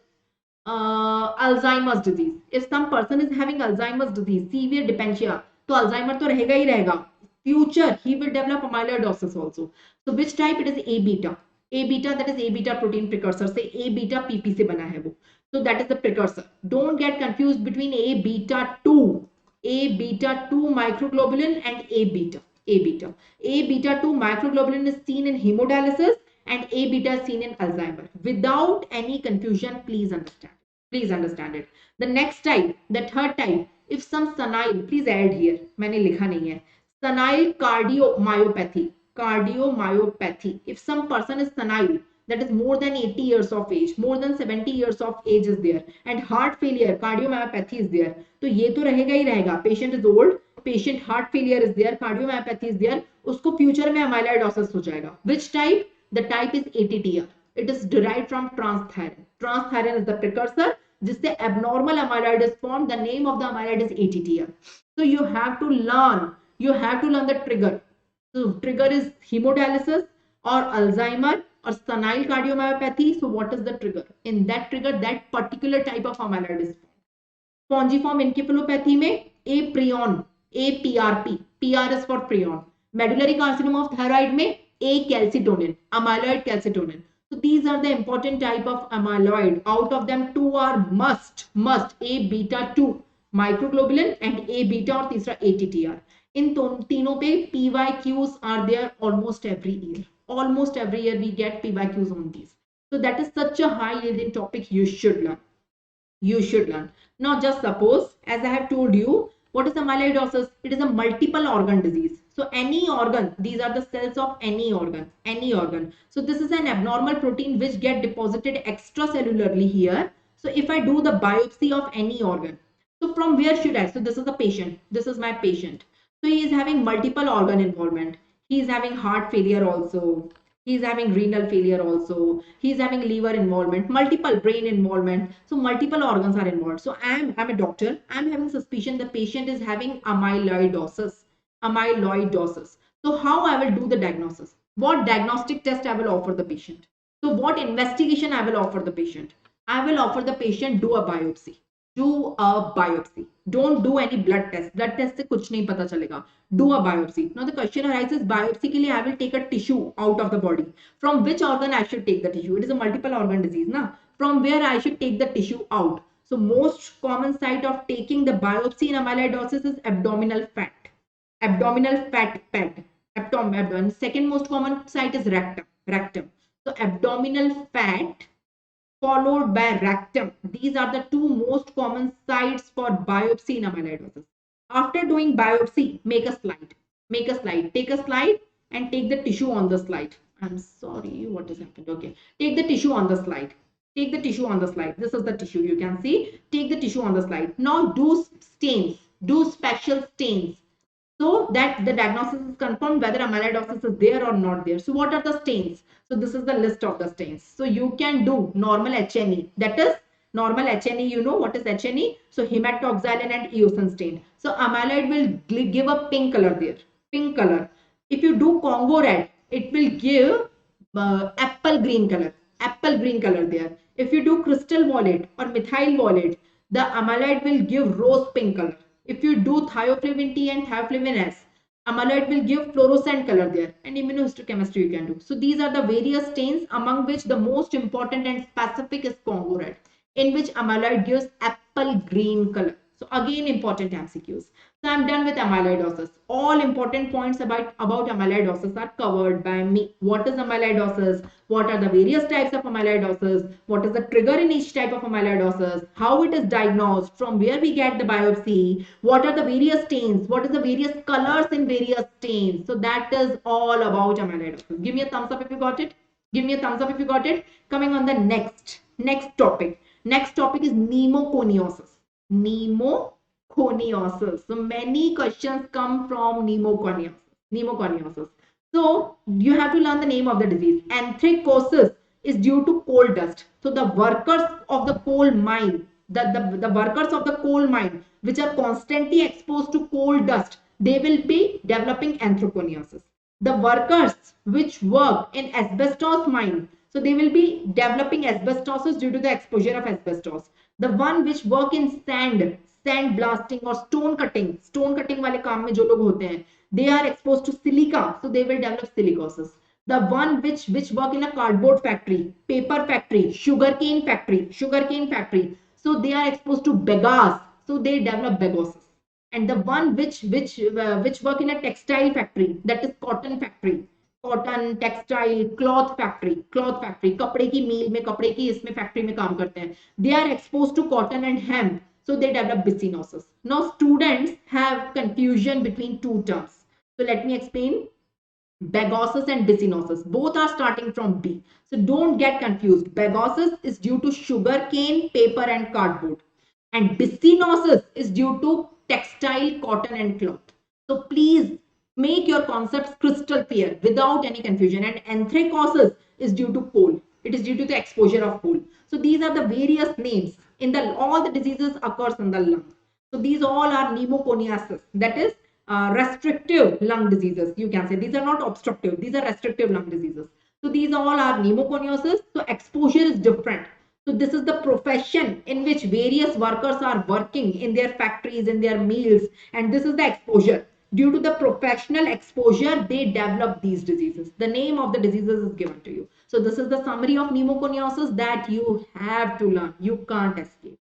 Alzheimer's disease. If some person is having Alzheimer's disease, severe dementia, तो Alzheimer तो रहेगा ही रहेगा. Future, he will develop amyloidosis also. So which type? It is A beta. A beta, that is A beta protein precursor. Say A beta PP से बना है वो. So that is the precursor. Don't get confused between A beta 2. A beta 2 microglobulin and A beta. A beta. A beta 2 microglobulin is seen in hemodialysis and A beta is seen in Alzheimer. Without any confusion, please understand. Please understand it. The next type, the third type, if some senile, please add here. मैंने लिखा नहीं है. Senile cardiomyopathy. Cardiomyopathy. If some person is senile, that is more than 80 years of age, more than 70 years of age is there, and heart failure, cardiomyopathy is there, तो ये तो रहेगा ही रहेगा. Patient is old, patient heart failure is there, cardiomyopathy is there, उसको future में amyloidosis हो जाएगा. Which type? The type is ATTR. It is derived from transthyretin. Transthyretin is the precursor. जिससे abnormal amyloid is formed. The name of the amyloid is ATTR. So you have to learn. You have to learn the trigger. So trigger is hemodialysis or Alzheimer or senile cardiomyopathy. So what is the trigger? In that trigger, that particular type of amyloid is formed. Spongiform encephalopathy में A prion, APRP. PR is for prion. Medullary carcinoma of thyroid में A calcitonin, amyloid calcitonin. So these are the important type of amyloid. Out of them, two are must A beta 2 microglobulin and A beta और तीसरा ATTR. इन तीनों पे PYQs are there almost every year. Almost every year we get PYQs on these. So that is such a high yielding topic you should learn. You should learn. Now just suppose, as I have told you, what is amyloidosis? It is a multiple organ disease. So any organ, these are the cells of any organ, any organ. So this is an abnormal protein which get deposited extracellularly here. So if I do the biopsy of any organ, so from where should I? So this is the patient. This is my patient. So he is having multiple organ involvement. He is having heart failure also. He is having renal failure also. He is having liver involvement, multiple brain involvement. So multiple organs are involved. So I'm a doctor. I'm having suspicion the patient is having amyloidosis. Amyloidosis. So how I will do the diagnosis? What diagnostic test I will offer the patient? So what investigation I will offer the patient? I will offer the patient do a biopsy. Do a biopsy. Don't do any blood test. Blood test से कुछ नहीं पता चलेगा. Do a biopsy. Now the question arises, biopsy के लिए I will take a tissue out of the body. From which organ I should take the tissue? It is a multiple organ disease, ना? from where I should take the tissue out. So most common site of taking the biopsy in amyloidosis is abdominal fat. Abdominal fat pad. Abdomen. Second most common site is rectum. Rectum. So abdominal fat followed by rectum. These are the two most common sites for biopsy in amyloidosis. After doing biopsy, make a slide. Make a slide. Take a slide and take the tissue on the slide. I'm sorry, what has happened? Okay. Take the tissue on the slide. Take the tissue on the slide. This is the tissue you can see. Take the tissue on the slide. Now do stains. Do special stains so that the diagnosis is confirmed whether amyloidosis is there or not there. So what are the stains? So this is the list of the stains. So you can do normal HNE. That is normal HNE. You know what is HNE? So hematoxylin and eosin stain. So amyloid will give a pink color there. Pink color. If you do Congo red, it will give apple green color. Apple green color there. If you do crystal violet or methyl violet, the amyloid will give rose pink color. If you do thioflavin T and thioflavin S, amyloid will give fluorescent color there, and immunohistochemistry you can do. So these are the various stains, among which the most important and specific is Congo red, in which amyloid gives apple green color. So again, important MCQs. So I'm done with amyloidosis. All important points about amyloidosis are covered by me. What is amyloidosis? What are the various types of amyloidosis? What is the trigger in each type of amyloidosis? How it is diagnosed? From where we get the biopsy? What are the various stains? What is the various colors in various stains? So that is all about amyloidosis. Give me a thumbs up if you got it. Give me a thumbs up if you got it. Coming on the next topic. Next topic is pneumoconiosis. Pneumoconiosis. So many questions come from pneumoconiosis. So you have to learn the name of the disease. Anthracosis is due to coal dust. So the workers of the coal mine, the workers of the coal mine, which are constantly exposed to coal dust, they will be developing anthraconiosis. The workers which work in asbestos mine, so they will be developing asbestosis due to the exposure of asbestos. The one which work in sand blasting or stone cutting वाले काम में जो लोग होते हैं, they are exposed to silica, so they will develop silicosis. The one which work in a cardboard factory, paper factory, sugarcane factory, so they are exposed to bagasse, so they develop bagosis. And the one which work in a textile factory, that is cotton factory, cotton textile cloth factory कपड़े की मील में कपड़े की इसमें factory में काम करते हैं, they are expose to cotton and hemp, so they develop bichinosis. Now students have confusion between two terms, so let me explain. Bagosis and bichinosis, both are starting from B, so don't get confused. Bagosis is due to sugar cane, paper and cardboard, and bichinosis is due to textile, cotton and cloth. So please make your concepts crystal clear without any confusion. And anthracosis is due to coal. It is due to the exposure of coal. So these are the various names. In the all the diseases occurs in the lung. So these all are pneumoconiasis. That is restrictive lung diseases. You can say these are not obstructive. These are restrictive lung diseases. So these all are pneumoconiosis. So exposure is different. So this is the profession in which various workers are working in their factories, in their mills, and this is the exposure. Due to the professional exposure, they develop these diseases. The name of the diseases is given to you. So this is the summary of pneumoconiosis that you have to learn. You can't escape.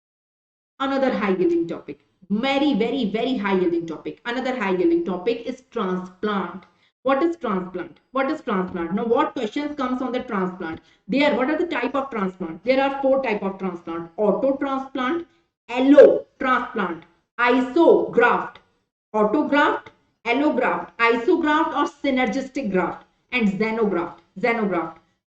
Another high yielding topic. Very, very, very high yielding topic. Another high yielding topic is transplant. What is transplant? What is transplant? Now, what questions comes on the transplant? What are the type of transplant? There are 4 type of transplant. Auto transplant, allo transplant, isograft, autograft, allograft, isograft or synergistic graft, and xenograft.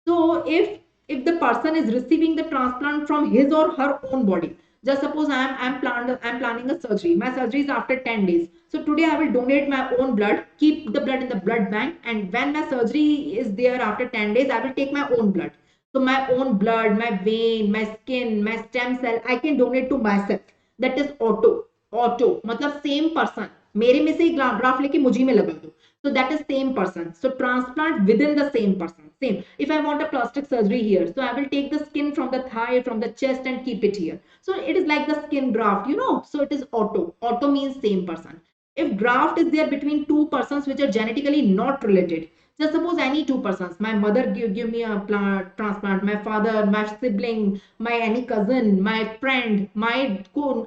So if the person is receiving the transplant from his or her own body, just suppose I'm planning a surgery. My surgery is after 10 days. So today I will donate my own blood, keep the blood in the blood bank, and when my surgery is there after 10 days, I will take my own blood. So my own blood, my vein, my skin, my stem cell, I can donate to myself. That is auto मतलब same person. मेरे में से graph लेके मुझे में लगा दो. So that is same person. So transplant within the same person. Same. If I want a plastic surgery here, so I will take the skin from the thigh, from the chest and keep it here. So it is like the skin graft, you know. So it is auto. Auto means same person. If graft is there between two persons which are genetically not related, Just suppose any two persons, my mother give me a transplant, my father, my sibling, my any cousin, my friend, my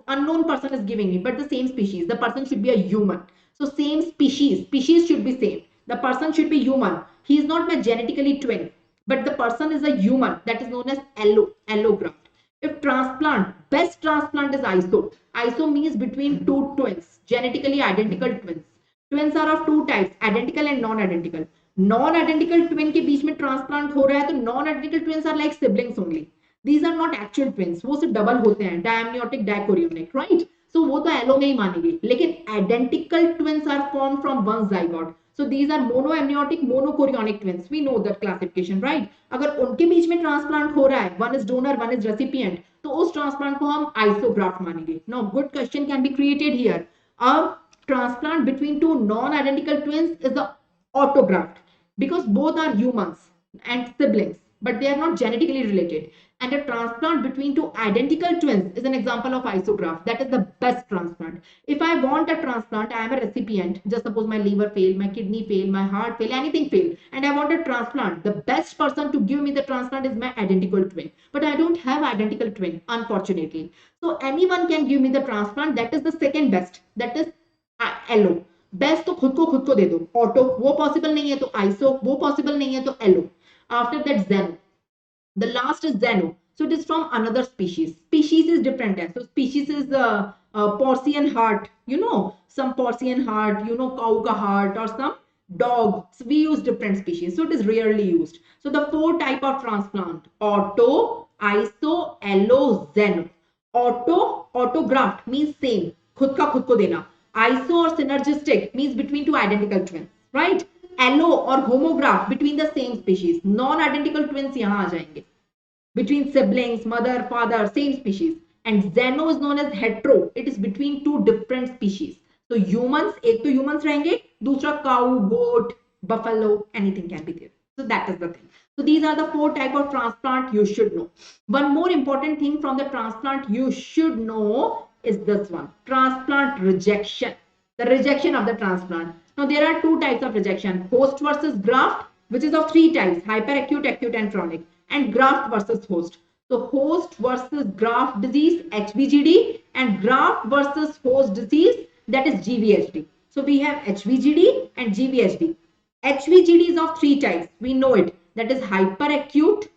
unknown person is giving me, but the same species. The person should be a human. So same species should be same. The person should be human. He is not my genetically twin, but the person is a human. That is known as allograft. If transplant, best transplant is iso. Iso means between two twins, genetically identical twins. Twins are of two types, identical and non-identical. Non-identical twin के बीच में transplant हो रहा है तो non-identical twins are like siblings only. These are not actual twins. वो सिर्फ double होते हैं, diamniotic, dichorionic, right? So वो तो allo में ही मानेगी. लेकिन identical twins are formed from one zygote. So these are monoamniotic, monochorionic twins. We know that classification, right? अगर उनके बीच में transplant हो रहा है, one is donor, one is recipient, तो उस transplant को हम isograft मानेंगे. Now, good question can be created here. A transplant between two non-identical twins is the autograft because both are humans and siblings, but they are not genetically related. And a transplant between two identical twins is an example of isograft. That is the best transplant. If I want a transplant, I am a recipient. Just suppose my liver failed, my kidney failed, my heart failed, anything failed, and I want a transplant. The best person to give me the transplant is my identical twin. But I don't have identical twin, unfortunately. So anyone can give me the transplant. That is the second best. That is एलो. Best तो खुद को दे दो. Auto वो possible नहीं है तो iso, वो पॉसिबल नहीं है तो एलो. आफ्टर दैट जेनो. The last is Zeno. So it is from another species. Species is different. So species is porcine heart. You know, some porcine heart, you know, cow ka heart or some dog. So we use different species. So it is rarely used. So the four type of transplant: auto, iso, allo, Zeno. Auto, autograft means same. खुद को देना. Iso or synergistic means between two identical twins, right? Allo or homograph between the same species. Non-identical twins यहाँ आ जाएंगे. Between siblings, mother, father, same species. And Zeno is known as hetero. It is between two different species. So humans, एक तो humans रहेंगे, दूसरा cow, goat, buffalo, anything can be there. So that is the thing. So these are the four type of transplant you should know. One more important thing from the transplant you should know is this one: transplant rejection. The rejection of the transplant. Now there are two types of rejection: host versus graft, which is of three types: hyperacute, acute, and chronic, and graft versus host. So host versus graft disease, HVGD, and graft versus host disease, that is GVHD. So we have HVGD and GVHD. HVGD is of three types. We know it. That is hyperacute,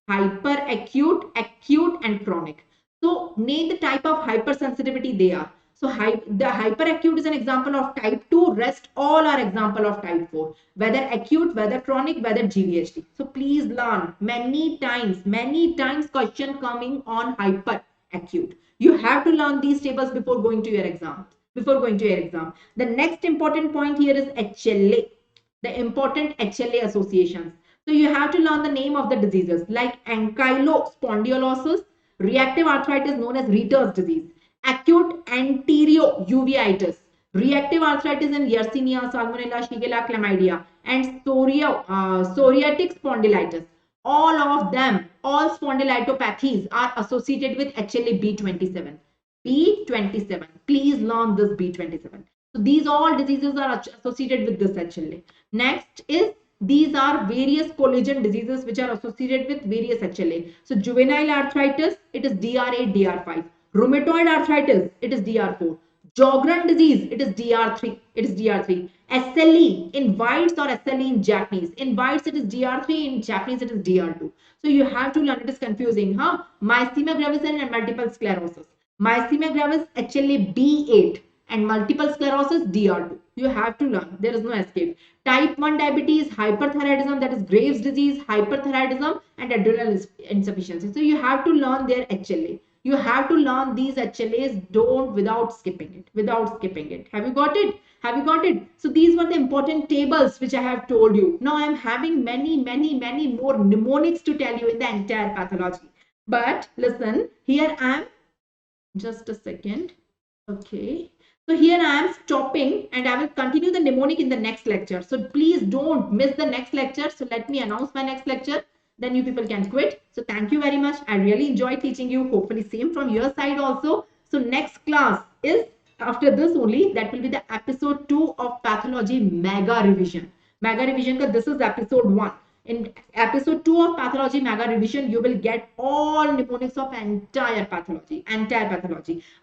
acute, and chronic. So name the type of hypersensitivity they are. So the hyperacute is an example of type 2. Rest all are example of type 4. Whether acute, whether chronic, whether GVHD. So please learn many times question coming on hyperacute. You have to learn these tables before going to your exam. The next important point here is HLA. The important HLA associations. So you have to learn the name of the diseases like ankylospondylosis, reactive arthritis known as Retter's disease, acute enterouveitis, reactive arthritis in Yersinia, Salmonella, Shigella, Chlamydia, and psoriatic spondylitis. All of them, all spondylotopathies are associated with HLA B27. B27. Please learn this B27. So these all diseases are associated with this HLA. Next is these are various collagen diseases which are associated with various HLA. So juvenile arthritis, it is DR8, DR5. Rheumatoid arthritis, it is DR4. Sjogren disease, it is DR3. SLE in whites or SLE in Japanese. In whites it is DR3, in Japanese it is DR2. So you have to learn, it is confusing, huh? Myasthenia gravis and multiple sclerosis. Myasthenia gravis HLA B8 and multiple sclerosis DR2. You have to learn. There is no escape. Type 1 diabetes, hyperthyroidism, that is Graves' disease, hyperthyroidism, and adrenal insufficiency. So you have to learn their HLA. You have to learn these HLAs. Don't without skipping it. Have you got it? So these were the important tables which I have told you. Now I am having many more mnemonics to tell you in the entire pathology. But listen, here I am. Just a second. Okay. So here I am stopping and I will continue the mnemonic in the next lecture. So please don't miss the next lecture. So let me announce my next lecture. Then you people can quit. So thank you very much. I really enjoyed teaching you. Hopefully same from your side also. So next class is after this only. That will be the episode 2 of pathology mega revision. Mega revision ka this is episode 1. In episode 2 of pathology mega revision, you will get all mnemonics of entire pathology.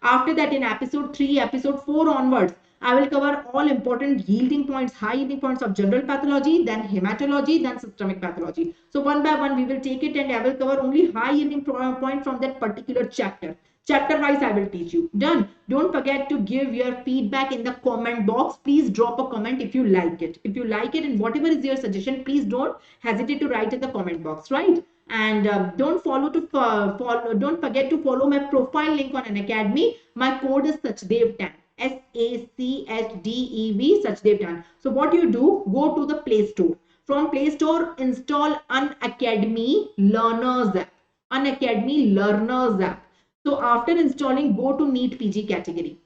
After that, in episode 3, episode 4 onwards, I will cover all important yielding points, high yielding points of general pathology, then hematology, then systemic pathology. So one by one, we will take it and I will cover only high yielding point from that particular chapter. Chapter wise, I will teach you. Done. Don't forget to give your feedback in the comment box. Please drop a comment if you like it. If you like it and whatever is your suggestion, please don't hesitate to write in the comment box, right? And don't forget to follow my profile link on Unacademy. My code is Sachdev10. SACHDEV Sachdev10. So what you do, go to the Play Store. From Play Store, install Unacademy Learners app. Unacademy Learners app. So after installing, go to NEET PG category.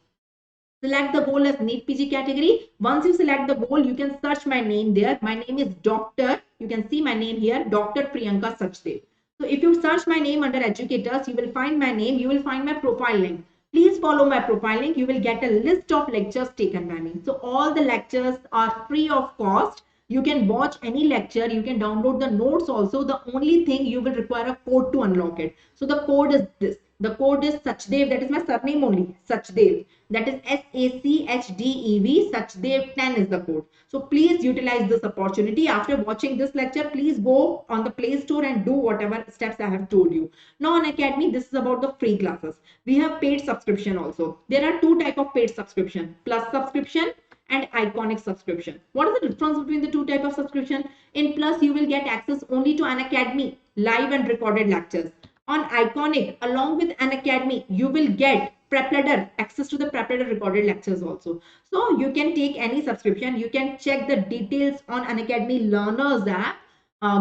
Select the goal as NEET PG category. Once you select the goal, you can search my name there. My name is Dr. You can see my name here, Dr. Priyanka Sachdev. So if you search my name under educators, you will find my name. You will find my profile link. Please follow my profile link. You will get a list of lectures taken by me. So all the lectures are free of cost. You can watch any lecture. You can download the notes also. The only thing you will require a code to unlock it. So the code is this. The code is Sachdev. That is my surname only. Sachdev. That is SACHDEV. Sachdev10 is the code. So please utilize this opportunity. After watching this lecture, please go on the Play Store and do whatever steps I have told you. Now on Academy, this is about the free classes. We have paid subscription also. There are two types of paid subscription. Plus subscription and iconic subscription. What is the difference between the two types of subscription? In Plus, you will get access only to Unacademy live and recorded lectures. On iconic, along with Unacademy, you will get PrepLadder, access to the PrepLadder recorded lectures also. So you can take any subscription. You can check the details on Unacademy Learners app.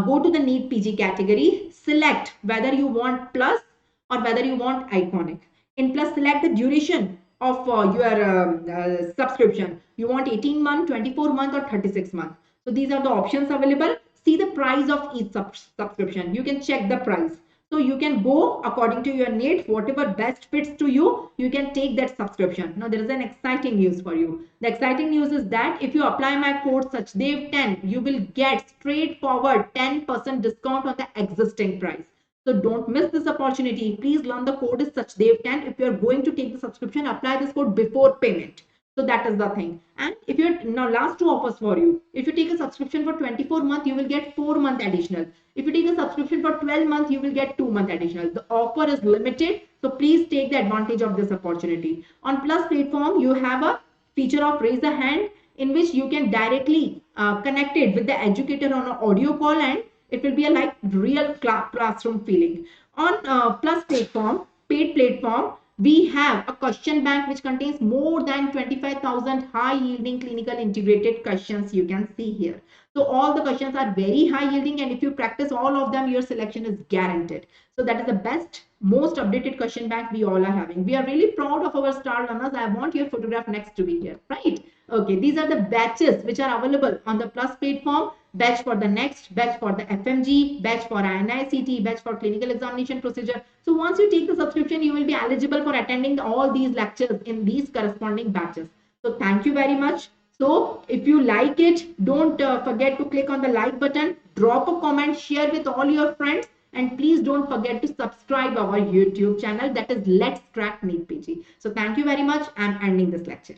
Go to the NEET PG category, select whether you want Plus or whether you want iconic. In Plus, select the duration of your subscription. You want 18 month, 24 month or 36 month. So these are the options available. See the price of each subscription. You can check the price. So you can go according to your needs, whatever best fits to you, you can take that subscription. Now there is an exciting news for you. The exciting news is that if you apply my code Sachdev10, you will get straightforward 10% discount on the existing price. So don't miss this opportunity. Please learn the code is Sachdev10. If you are going to take the subscription, apply this code before payment. So that is the thing. And if you're now last two offers for you. If you take a subscription for 24 months, you will get 4 months additional. If you take a subscription for 12 months, you will get 2 months additional. The offer is limited. So please take the advantage of this opportunity. On Plus platform, you have a feature of raise a hand in which you can directly connect it with the educator on an audio call and it will be a like real classroom feeling. On Plus platform, paid platform, we have a question bank which contains more than 25,000 high yielding clinical integrated questions you can see here. So all the questions are very high yielding and if you practice all of them, your selection is guaranteed. So that is the best, most updated question bank we all are having. We are really proud of our star learners. I want your photograph next to be here, right? Okay, these are the batches which are available on the Plus platform. Batch for the next, batch for the FMG, batch for INICT, batch for clinical examination procedure. So once you take the subscription, you will be eligible for attending all these lectures in these corresponding batches. So thank you very much. So if you like it, don't forget to click on the like button, drop a comment, share with all your friends, and please don't forget to subscribe our YouTube channel, that is Let's Crack NEET PG. So thank you very much. I'm ending this lecture.